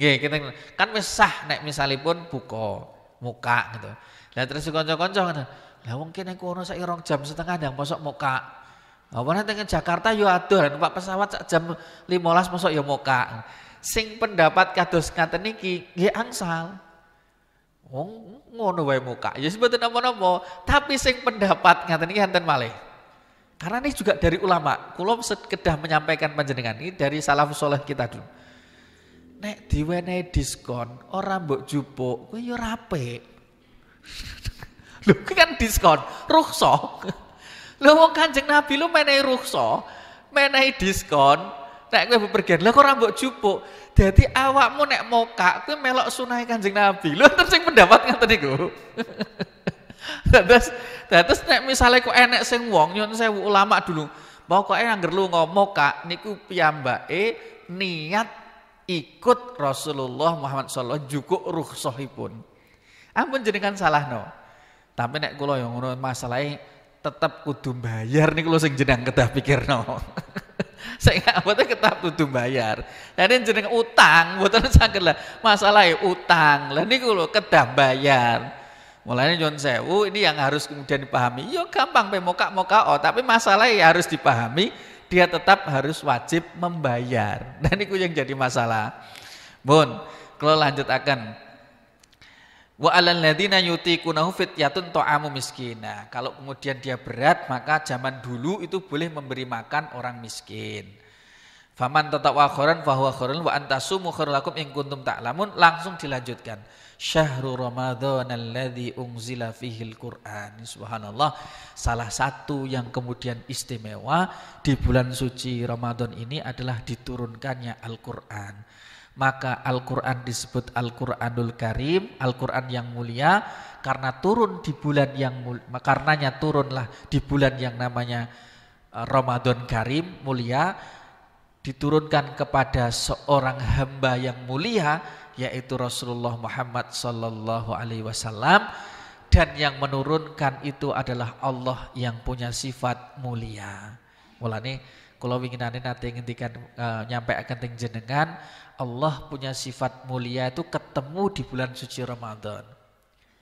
Nggih kinten. Kan wis sah nek misalipun buka muka gitu. Lah terus kanca-kanca ngono. Lah wong kene kono sak 2 jam setengah ndang mosok muka. Apa nek teng Jakarta yo adoh numpak pesawat sak jam 15 mosok yo muka. Sing pendapat kados ngaten niki nggih angsal. Wong ngono wae muka. Ya sebetulnya napa-napa, tapi sing pendapat ngaten iki enten malih. Karena ini juga dari ulama. Kula sekedar menyampaikan panjenengan ini dari salafus saleh kita dulu. Nek diwenehi diskon ora mbok jupuk, kuwi ya ora apik. Lho kan diskon, rukhsah. Lho wong Kanjeng Nabi lu menehi rukhsah, menehi diskon, nek kowe bepergian, lha kok ora mbok jupuk. Dadi awakmu nek moka kuwi melok sunahe Kanjeng Nabi. Lho enten sing pendapat ngoten niku. Terus nek misale kok enek sing wong nyun sewu ulama dulu, pokoke angger lunga moka niku piyambake niat ikut Rasulullah Muhammad sallallahu jukuk rukhsahipun. Ampun jenengan salahno. Tapi nek kula yang ngono masalahe tetep kudu bayar niku lho sing jenengan kedah pikirno. Saya mboten ketap kudu bayar. Jadi jeneng utang mboten saged lah. Masalahe utang. Lah niku lho kedah bayar. Mulane nyuwun sewu ini yang harus kemudian dipahami. Yo gampang pe moka-moka tapi masalahnya ya harus dipahami dia tetap harus wajib membayar. Dan niku yang jadi masalah. Mun, kalau lanjutaken. Wa 'alal ladzina yutiqunahu fityatun ta'amu miskina. Kalau kemudian dia berat, maka zaman dulu itu boleh memberi makan orang miskin. Faman tatawwa khairan fahuwa khairun wa antasumu khairul lakum in kuntum ta'lamun. Langsung dilanjutkan. Syahrul Ramadhanal ladzi unzila fihil Qur'an. Subhanallah, salah satu yang kemudian istimewa di bulan suci Ramadan ini adalah diturunkannya Al-Qur'an. Maka Al-Qur'an disebut Al-Qur'anul Karim, Al-Qur'an yang mulia karena turun di bulan yang karenanya turunlah di bulan yang namanya Ramadan Karim, mulia, diturunkan kepada seorang hamba yang mulia yaitu Rasulullah Muhammad sallallahu alaihi wasallam, dan yang menurunkan itu adalah Allah yang punya sifat mulia. Mulane kula winginane nate ngendikan nyampaikan teng jenengan, Allah punya sifat mulia itu ketemu di bulan suci Ramadan.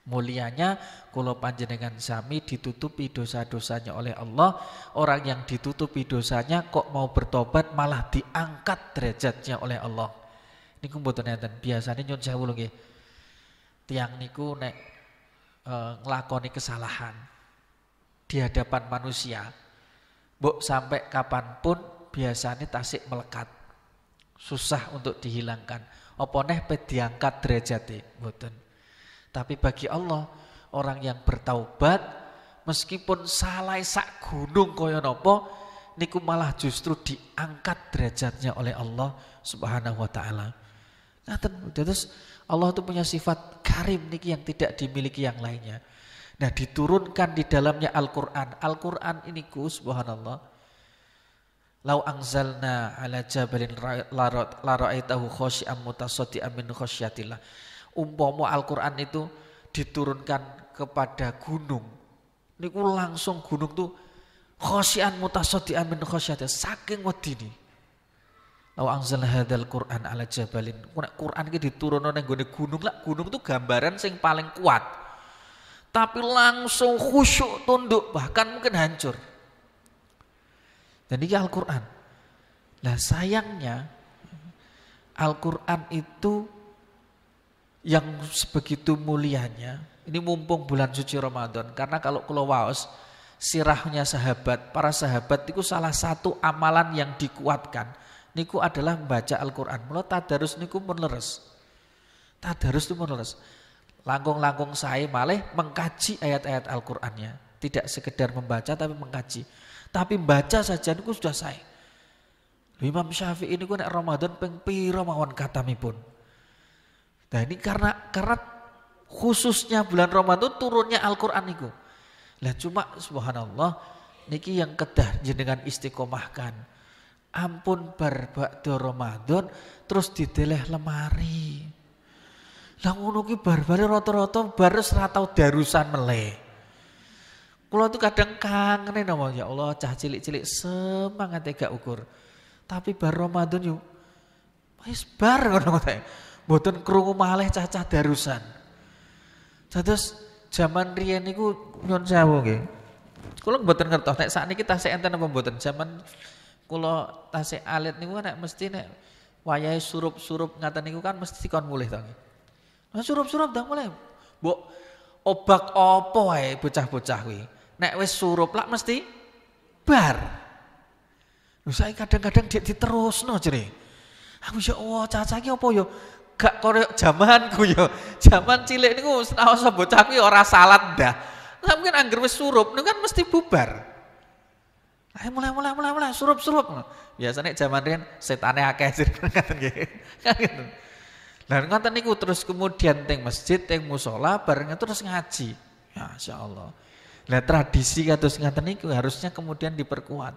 Mulianya kula panjenengan sami ditutupi dosa-dosanya oleh Allah. Orang yang ditutupi dosanya kok mau bertobat malah diangkat derajatnya oleh Allah. Niku mboten enten. Biasane nyun sewu lho nggih. Tiyang niku nek nglakoni kesalahan di hadapan manusia, mbok sampai kapanpun biasanya tasik melekat. Susah untuk dihilangkan. Apa neh pe diangkat derajate, mboten. Tapi bagi Allah, orang yang bertaubat meskipun salah sak gunung kaya napa niku malah justru diangkat derajatnya oleh Allah Subhanahu wa taala. Ngaten, terus Allah itu punya sifat karim niki yang tidak dimiliki yang lainnya. Nah, diturunkan di dalamnya Al-Qur'an. Al-Qur'an ini subhanallah. Lau anzalna ala jabalin la ra'aitahu khashi'an mutasaddian min khasyatillah. Umpama Al-Qur'an itu diturunkan kepada gunung. Niku langsung gunung tuh khasyian mutasaddian min khasyatillah, saking wedine. Lau anzalna hadzal Qur'an ala jabalin. Qur'an iki diturunno nang gone gunung, lah gunung tuh gambaran sing paling kuat. Tapi langsung khusyuk, tunduk, bahkan mungkin hancur. Dan ini Al-Qur'an. Nah, sayangnya Al-Qur'an itu yang sebegitu mulianya, ini mumpung bulan suci Ramadan, karena kalau kula waos sirahnya sahabat, para sahabat itu salah satu amalan yang dikuatkan niku adalah membaca Al-Qur'an. Mula tadarus niku pun leres. Tadarus itu pun leres. Langkung-langkung saya malah mengkaji ayat-ayat Al-Qur'annya. Tidak sekedar membaca tapi mengkaji. Tapi baca saja niku sudah saya. Imam Syafi'i niku nek Ramadan ping pira mawon katamipun. Nah, ini karena khususnya bulan Ramadan turunnya Al-Qur'an niku. Lah cuma subhanallah niki yang kedah jenengan istiqomahkan. Ampun bar bakda Ramadan terus dideleh lemari. Lah ngono ki bar-bare rata-rata bar wis ra tau darusan meleh. Kula tuh kadang kangen nama ya Allah cah cilik-cilik semangat gak ukur. Tapi bar Ramadan yo wis bar ngono kae. Mboten krungu malih cah-cah darusan. Terus zaman riyen niku nyun sewu nggih. Kula mboten ngertos nek sakniki tasih enten apa mboten. Zaman kula tasih alit niku nek mesti nek wayahe surup-surup ngaten niku kan mesti kon mulih to. Nah, surup-surup ndang mulih. Mbok obak apa wae bocah-bocah kuwi. Nek wis surup lak mesti bar. Lho saiki kadang-kadang dik diterusno jere. Aku ya Allah cacah iki apa ya? Gak koyo jamanku ya. Zaman cilik niku saos bocah kuwi ora salat dah. Lah mungkin angger wis surup niku kan mesti bubar. Ayo mulai surup-surup. Biasanya zaman riyen setane akeh ngaten nggih. Kan gitu. Lah ngoten niku terus kemudian teng masjid, teng musala bareng terus ngaji. Ya masyaallah. Lah tradisi kados ngaten niku harusnya kemudian diperkuat.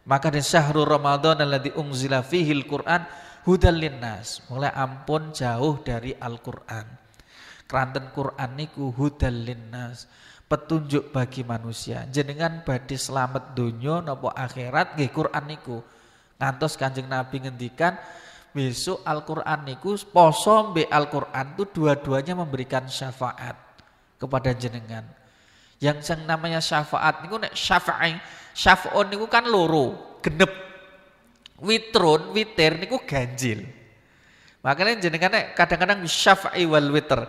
Maka di syahrul Ramadan alladzi unzila fihil Qur'an hudal linnas. Mulai ampun jauh dari Al-Qur'an. Keranten Qur'an niku hudal linnas, petunjuk bagi manusia. Jenengan badhe slamet donya napa akhirat nggih Qur'an niku. Ngantos Kanjeng Nabi ngendikan besok Al-Qur'an niku poso mbek Al-Qur'an itu dua-duanya memberikan syafaat kepada jenengan. Yang namanya syafaat niku nek syafa'un niku kan loro, genep. Witrun, witir niku ganjil. Makanya jenengan nek kadang-kadang syafa'i wal witr.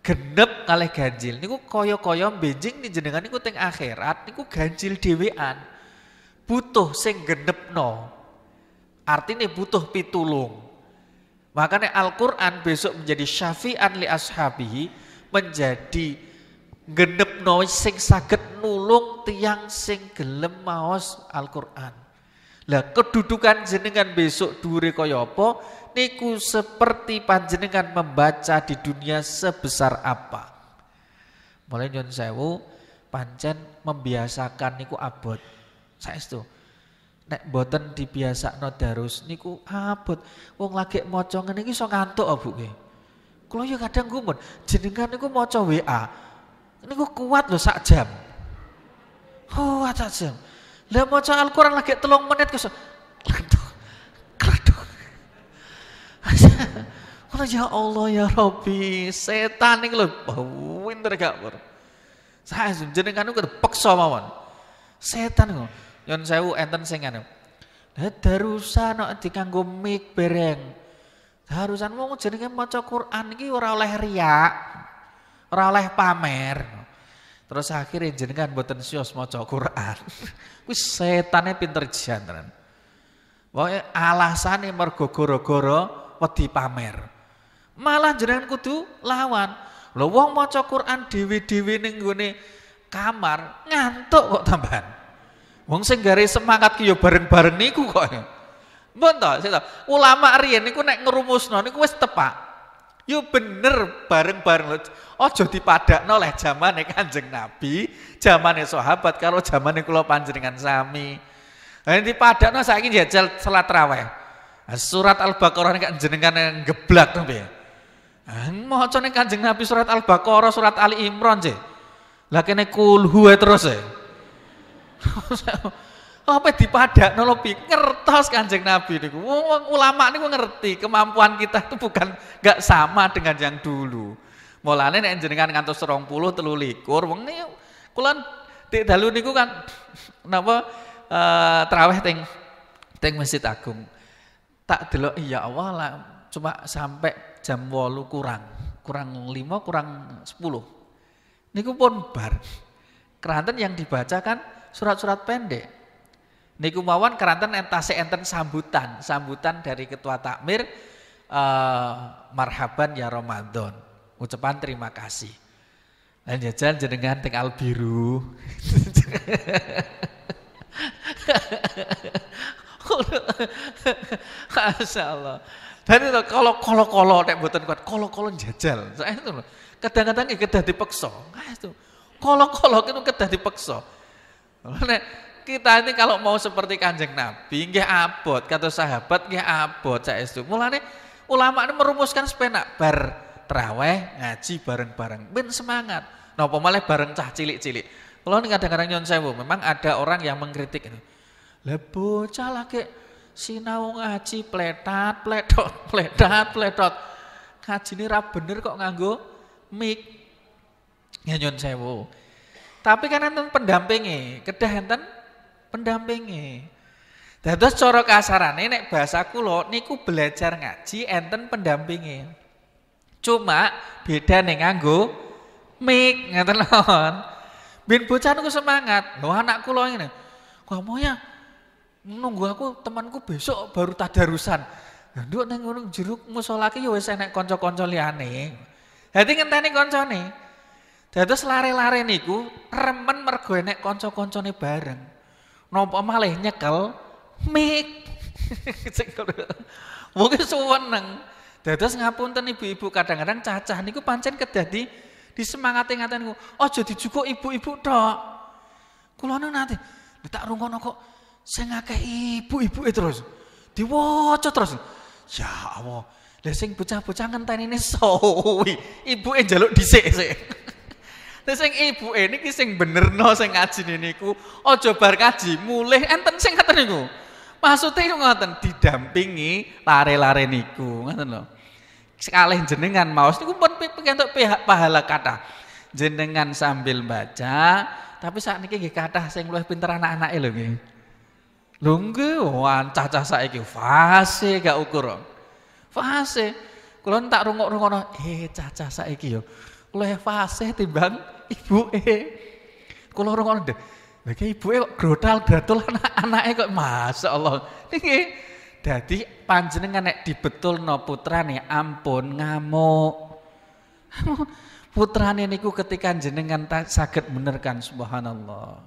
Genep kalih ganjil niku kaya-kaya benjing nih jenengan niku teng akhirat niku ganjil dhewean. Butuh sing genepno. Artinya butuh pitulung. Makanya Al-Qur'an besok menjadi syafi'an li ashabihi, menjadi genepno sing saged nulung tiyang sing gelem maos Al-Qur'an. Lah kedudukan jenengan besok dhuwure kaya apa niku seperti panjenengan membaca di dunia sebesar apa. Mulai nyun sewu pancen membiasakan niku abot. Saestu. Nek mboten dibiasakno darus niku abot. Wong lagi maca ngene iki iso ngantuk Bu nggih. Kula ya kadang gumun, jenengan niku maca WA. Niku kuat lho sak jam. Oh, sak jam. Lah maca Al-Qur'an lagi 3 menit kok. Kreduk. Oh ya Allah ya Rabbi, setan niku lho pinter gak pur. Saya jenengan niku kepeksa mawon. Setan niku. Yon sewu enten sing anu. Lah darusan kok dikanggo mic bereng. Darusan wong jenenge maca Quran iki ora oleh riak. Ora oleh pamer. Terus akhirnya jenengan mboten sios maca Quran. Kuwi setane pinter jantren. Pokoke alasane mergo gara-gara wedi pamer. Malah jenengan kudu lawan. Lho wong maca Quran dhewe-dhewe ning nggone kamar ngantuk kok tambahan. Wong sing gare semangat ki ya bareng-bareng niku kok. Mbon to, ulama riyen niku nek ngrumusno niku wis tepak. Yo bener bareng-bareng lho. Aja dipadakno oleh zamane Kanjeng Nabi, zamane sahabat karo zamane kula panjenengan sami. Lah dipadakno saiki njajal salat tarawih. Surat Al-Baqarah nek jenengan geblak to piye? Macane Kanjeng Nabi surat Al-Baqarah, surat Ali Imran sih. Lah kene kulhu terus e. Apa dipadakno lho pi ngertos Kanjeng Nabi niku. Wong ulama niku ngerti kemampuan kita itu bukan enggak sama dengan yang dulu. Mulane nek jenengan ngantos 20 23 wong niku kula dik dalu niku kan napa tarawih teng Masjid Agung. Tak delok ya Allah lah cuma sampai jam 8 kurang 5 kurang 10. Niku pun bar. Keranten yang dibacakan surat-surat pendek. Niku mawon keranten enten sambutan dari ketua takmir marhaban ya Ramadan. Ucapan terima kasih. Lan jajan jenengan teng Albiru. Masyaallah. Dan itu kalau nek mboten kuat, kalau jajal. Saya itu kadang-kadang kedah dipaksa. Nah itu. Kalau itu kedah dipaksa. Nek kita ini kalau mau seperti Kanjeng Nabi nggih abot, kata sahabat nggih abot saestu. Mulane ulama ini merumuskan sepenak bar tarawih ngaji bareng-bareng. Ben semangat. Napa malah bareng cah cilik-cilik. Kalau ini kadang-kadang nyon sewu, memang ada orang yang mengkritik ini. Lah bocah lagi sinau ngaji pletat. Ngaji ini ra bener kok nganggo mic. Ya nyon sewu. Tapi kan enten pendampingi, kedah enten pendampingi. Dados cara kasarane nek bahasa kula niku belajar ngaji enten pendampingi. Cuma beda ning nganggo mic ngoten lho. Ben bocah niku semangat. Lho anak kula ngene. Kamu ya nunggu aku temanku besok baru tadarusan. Lah nduk ning ngono jeruk musala ki ya wis enek kanca-kanca liyane. Dadi ngenteni kancane. Dados lare-lare niku remen mergo enek kanca-kancane bareng. Napa malih nyekel mik. Mungkin suweneng. Dados ngapunten ibu-ibu kadang-kadang cacah niku pancen kedah disemangati ngaten niku. Aja dijukuk ibu-ibu tok. Kula nate tak rungono kok sing akeh ibu-ibuke terus. Diwaca terus. Ya Allah. Lah sing bocah-bocah ngentenine suwi. Ibuke njaluk dhisik sik. Lah sing ibuke niki sing benerno sing ngajine niku aja bar kaji mulih enten sing ngaten niku. Maksude ngoten didampingi lare-lare niku, ngoten lho. Sekalih jenengan maos niku pun pikantuk pahala kathah. Jenengan sambil baca, tapi sakniki nggih kathah sing luwih pinter anak-anake lho nggih. Lho nggih, cacah saiki fase gak ukur. Fase. Kula tak rungok-rungono, cacah saiki yo luwih fase timbang ibuke. Kula rungokno ndek. Lah iki ibuke kok grotal-gratul anak-anake kok masyaallah. Nggih. Dadi panjenengan nek dibetulno putrane ampun ngamuk. Putrane niku ketika jenengan saged benerkan subhanallah.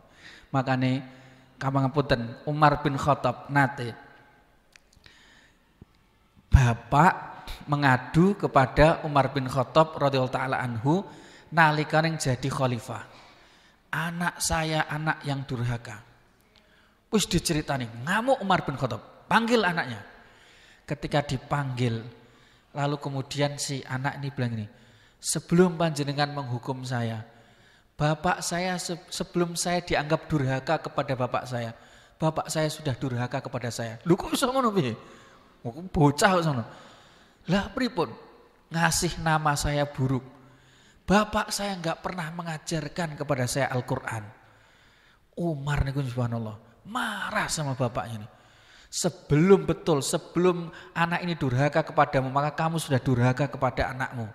Makane kamangapunten Umar bin Khattab nate bapak mengadu kepada Umar bin Khattab radhiyallahu taala anhu nalikane jadi khalifah. Anak saya anak yang durhaka. Wis diceritani ngamuk Umar bin Khattab, panggil anaknya. Ketika dipanggil lalu kemudian si anak ini bilang ini, sebelum panjenengan menghukum saya, bapak saya sebelum saya dianggap durhaka kepada bapak saya sudah durhaka kepada saya. Lho kok iso ngono piye? Bocah kok ngono. Lah pripun? Ngasih nama saya buruk. Bapak saya enggak pernah mengajarkan kepada saya Al-Qur'an. Umar niku subhanallah marah sama bapaknya ini. Sebelum anak ini durhaka kepadamu, maka kamu sudah durhaka kepada anakmu.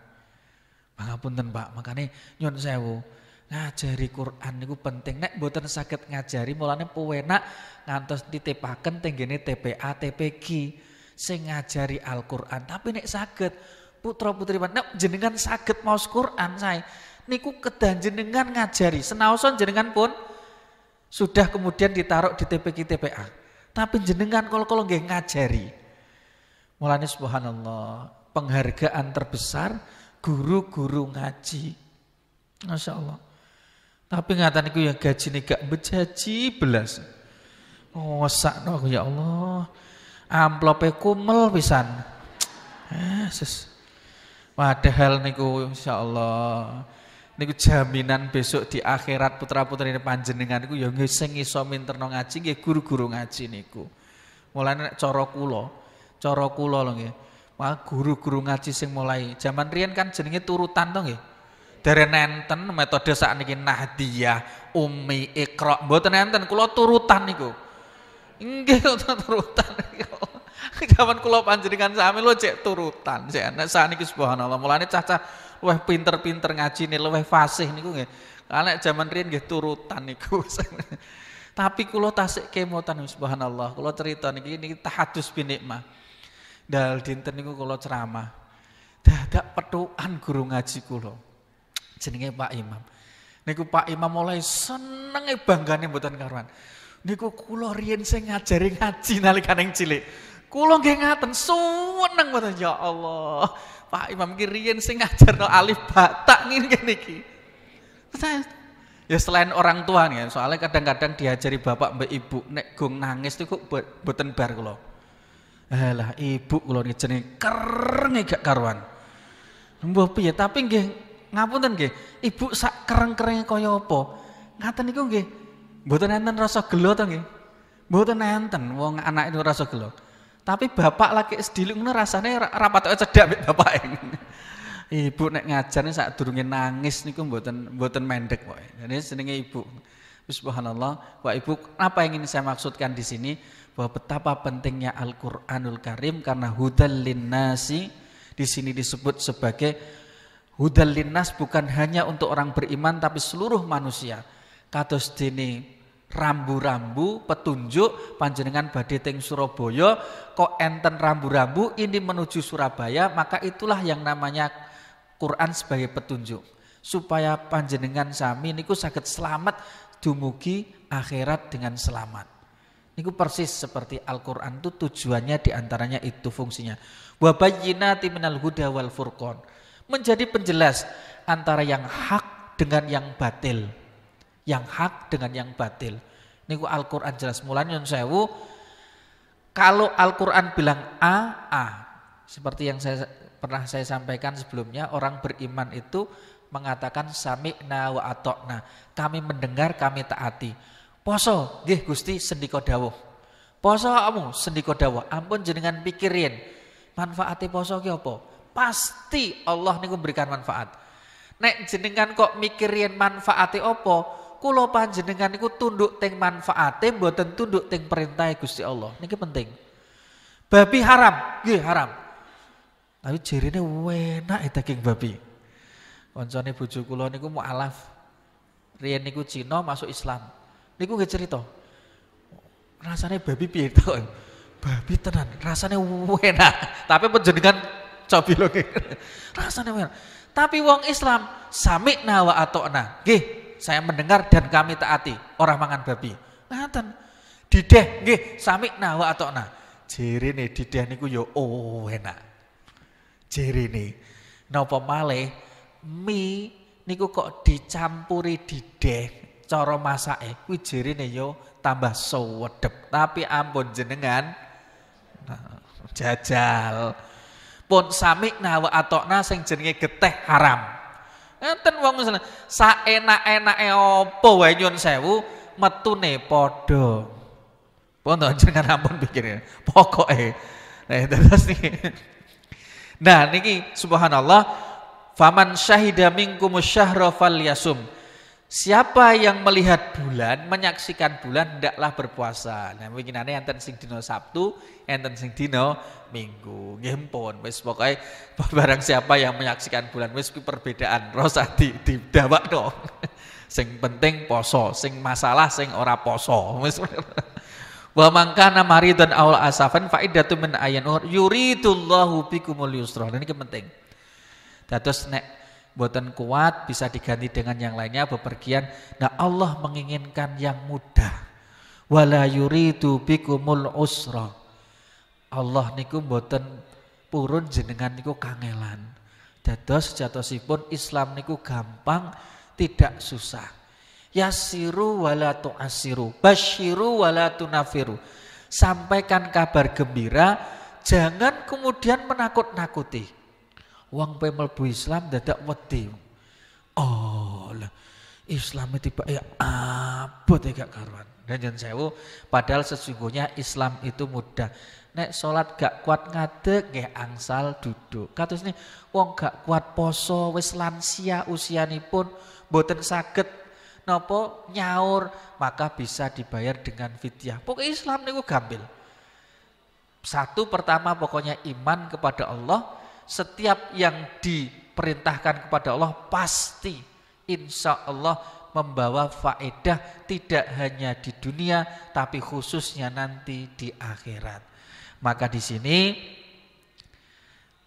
Pangapunten Pak, makanya nyun sewu. Ngajari Quran niku penting. Nek mboten saged ngajari mulane pewenak ngantos ditepaken tenggene TPA TPG sing ngajari Al-Qur'an. Tapi nek saged putra-putri nek jenengan saged maos Quran saya niku kedah jenengan ngajari. Senaoson jenengan pun sudah kemudian ditaruh di TPG TPA. Tapi jenengan kalau nggih ngajari. Mulane subhanallah, penghargaan terbesar guru-guru ngaji. Masya Allah. Tapi ngatan iku yang gaji gak bejaji belas. Oh sakno aku ya Allah. Amplope kumel pisan. Yesus. Padahal niku insyaallah niku jaminan besok di akhirat putra-putrine panjenengan niku ya sing iso minterno ngaji nggih guru-guru ngaji niku. Mulane nek cara kula lho nggih. Wah guru-guru ngaji sing mulai zaman riyen kan jenenge turutan to nggih. Dereng nenten metode sakniki Nahdiyah, Ummi, Iqra, mboten nenten kula turutan niku. Nggih turutan. Zaman kula panjenengan sami lho cek turutan. Nek sakniki subhanallah mulane cacah luwih pinter-pinter ngajine, luwih fasih niku nggih. Nek zaman riyen nggih turutan niku. Tapi kula tasik kemotan subhanallah. Kula cerita niki tahadus bin nikmah. Dal dinten niku kula ceramah. Dadak petukan guru ngaji kula. Jenenge Pak Imam. Niku Pak Imam mulai senenge banggane mboten karuan. Niku kula riyen sing ngajari ngaji nalikane cilik. Kula nggih ngaten seneng mboten ya Allah. Pak Imam ki riyen sing ngajarno alif ba ta ngene niki. Ya selain orang tua nih, soalnya kadang-kadang diajari bapak mbak ibu nek gong nangis itu kok mboten bar kula. Alah ibu kula niki jenenge kereng gak karuan. Mbah piye tapi nggih ngapunten nggih, ibu sak kereng-kerenge kaya apa? Ngaten niku nggih. Mboten enten rasa gelo to nggih. Mboten enten wong anak itu rasa gelo. Tapi bapak lagi sediluk ngono rasane ra patok cedhak mbek bapake. Ibu nek ngajar sak durunge nangis niku mboten mendek pokoke. Jadi jenenge ibu. Subhanallah, Pak Ibu, apa yang ingin saya maksudkan di sini bahwa betapa pentingnya Al-Qur'anul Karim karena hudal linnasi di sini disebut sebagai hudal linnas bukan hanya untuk orang beriman tapi seluruh manusia. Kados dene rambu-rambu petunjuk panjenengan badhe teng Surabaya kok enten rambu-rambu ini menuju Surabaya, maka itulah yang namanya Quran sebagai petunjuk supaya panjenengan sami niku saged selamat dumugi akhirat dengan selamat. Niku persis seperti Al-Qur'an itu tujuannya diantaranya itu fungsinya. Wa bayyinati minal huda wal furqan. Menjadi penjelas antara yang hak dengan yang batil. Yang hak dengan yang batil. Niku Al-Qur'an jelas. Mulanya nyun sewu kalau Al-Qur'an bilang A. Seperti yang pernah saya sampaikan sebelumnya, orang beriman itu mengatakan sami'na wa ata'na. Kami mendengar, kami taati. Poso, nggih Gusti sendika dawuh. Poso kamu sendika dawuh. Ampun jenengan pikirin. Manfaate poso ki apa? Pasti Allah niku memberikan manfaat. Nek jenengan kok mikirin manfaate apa? Kula panjenengan niku tunduk teng manfaate mboten tunduk teng perintahe Gusti Allah. Niki penting. Babi haram, nggih haram. Tapi jarine enak daging babi. Kancane bojo kula niku mualaf. Riyen niku Cina masuk Islam. Niku nggih cerita. Rasane babi piye to? Babi tenan, rasane enak. Tapi panjenengan cobi lho nggih. Rasane enak. Tapi wong Islam sami'na wa ata'na. Nggih, saya mendengar dan kami taati. Ora mangan babi. Ngaten. Dideh nggih sami'na wa ata'na. Jerene dideh niku ya enak. Jerene napa malih mie niku kok dicampuri dideh cara masake kuwi jerene yo tambah suwedep. Tapi ampun jenengan jajal pun sami'na wa ata'na sing jenenge geteh haram. Ngeten wong saenak-enake apa wae nyun sewu metune padha. Pun jenengan ampun pikir pokoke. Nah terus niki. Nah niki subhanallah, faman syahida minkumus syahra falyasum. Siapa yang melihat bulan, menyaksikan bulan hendaklah berpuasa. Nah winginane enten sing dina Sabtu, enten sing dina Minggu. Nggih pun wis pokoke barang siapa yang menyaksikan bulan wis kuwi perbedaan. Rasa didawakno. Sing penting poso, sing masalah sing ora poso. Wis wa mangkana maridan aw asafan fa iddatu min ayyan yuridullahu bikumul yusra. Ini penting. Dados nek mboten kuat bisa diganti dengan yang lainnya bepergian. Nah Allah menginginkan yang mudah. Wala yuridu bikumul usra. Allah niku mboten purun jenengan niku kangelan. Dados sejatosipun Islam niku gampang, tidak susah. Yasiru wala tu'asiru, basyiru wala tunafiru. Sampaikan kabar gembira, jangan kemudian menakut-nakuti. Wong pe mlebu Islam dadak wedi. Oh lah, Islam tiba ya abot ya gak karuan. Dan jangan sewu, padahal sesungguhnya Islam itu mudah. Nek sholat gak kuat ngadeg nggih angsal duduk. Kados ini wong gak kuat poso wis lansia usianipun mboten saged napa nyaur, maka bisa dibayar dengan fidyah. Pokoknya Islam niku gampil. Satu pertama pokoknya iman kepada Allah, setiap yang diperintahkan kepada Allah pasti insya Allah membawa faedah tidak hanya di dunia tapi khususnya nanti di akhirat. Maka di sini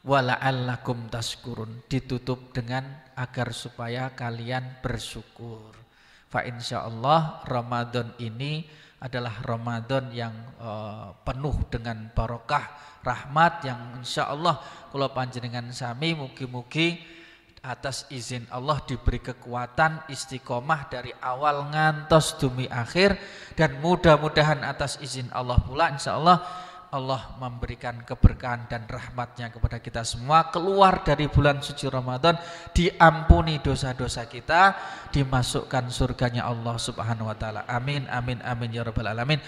wala'allakum tashkurun ditutup dengan agar supaya kalian bersyukur. Fa insyaallah Ramadan ini adalah Ramadan yang penuh dengan barokah, rahmat yang insyaallah kula panjenengan sami mugi-mugi atas izin Allah diberi kekuatan istiqomah dari awal ngantos dumi akhir, dan mudah-mudahan atas izin Allah pula insyaallah Allah memberikan keberkahan dan rahmatnya kepada kita semua, keluar dari bulan suci Ramadan diampuni dosa-dosa kita, dimasukkan surganya Allah subhanahu wa ta'ala. Amin, amin, amin ya rabbal alamin.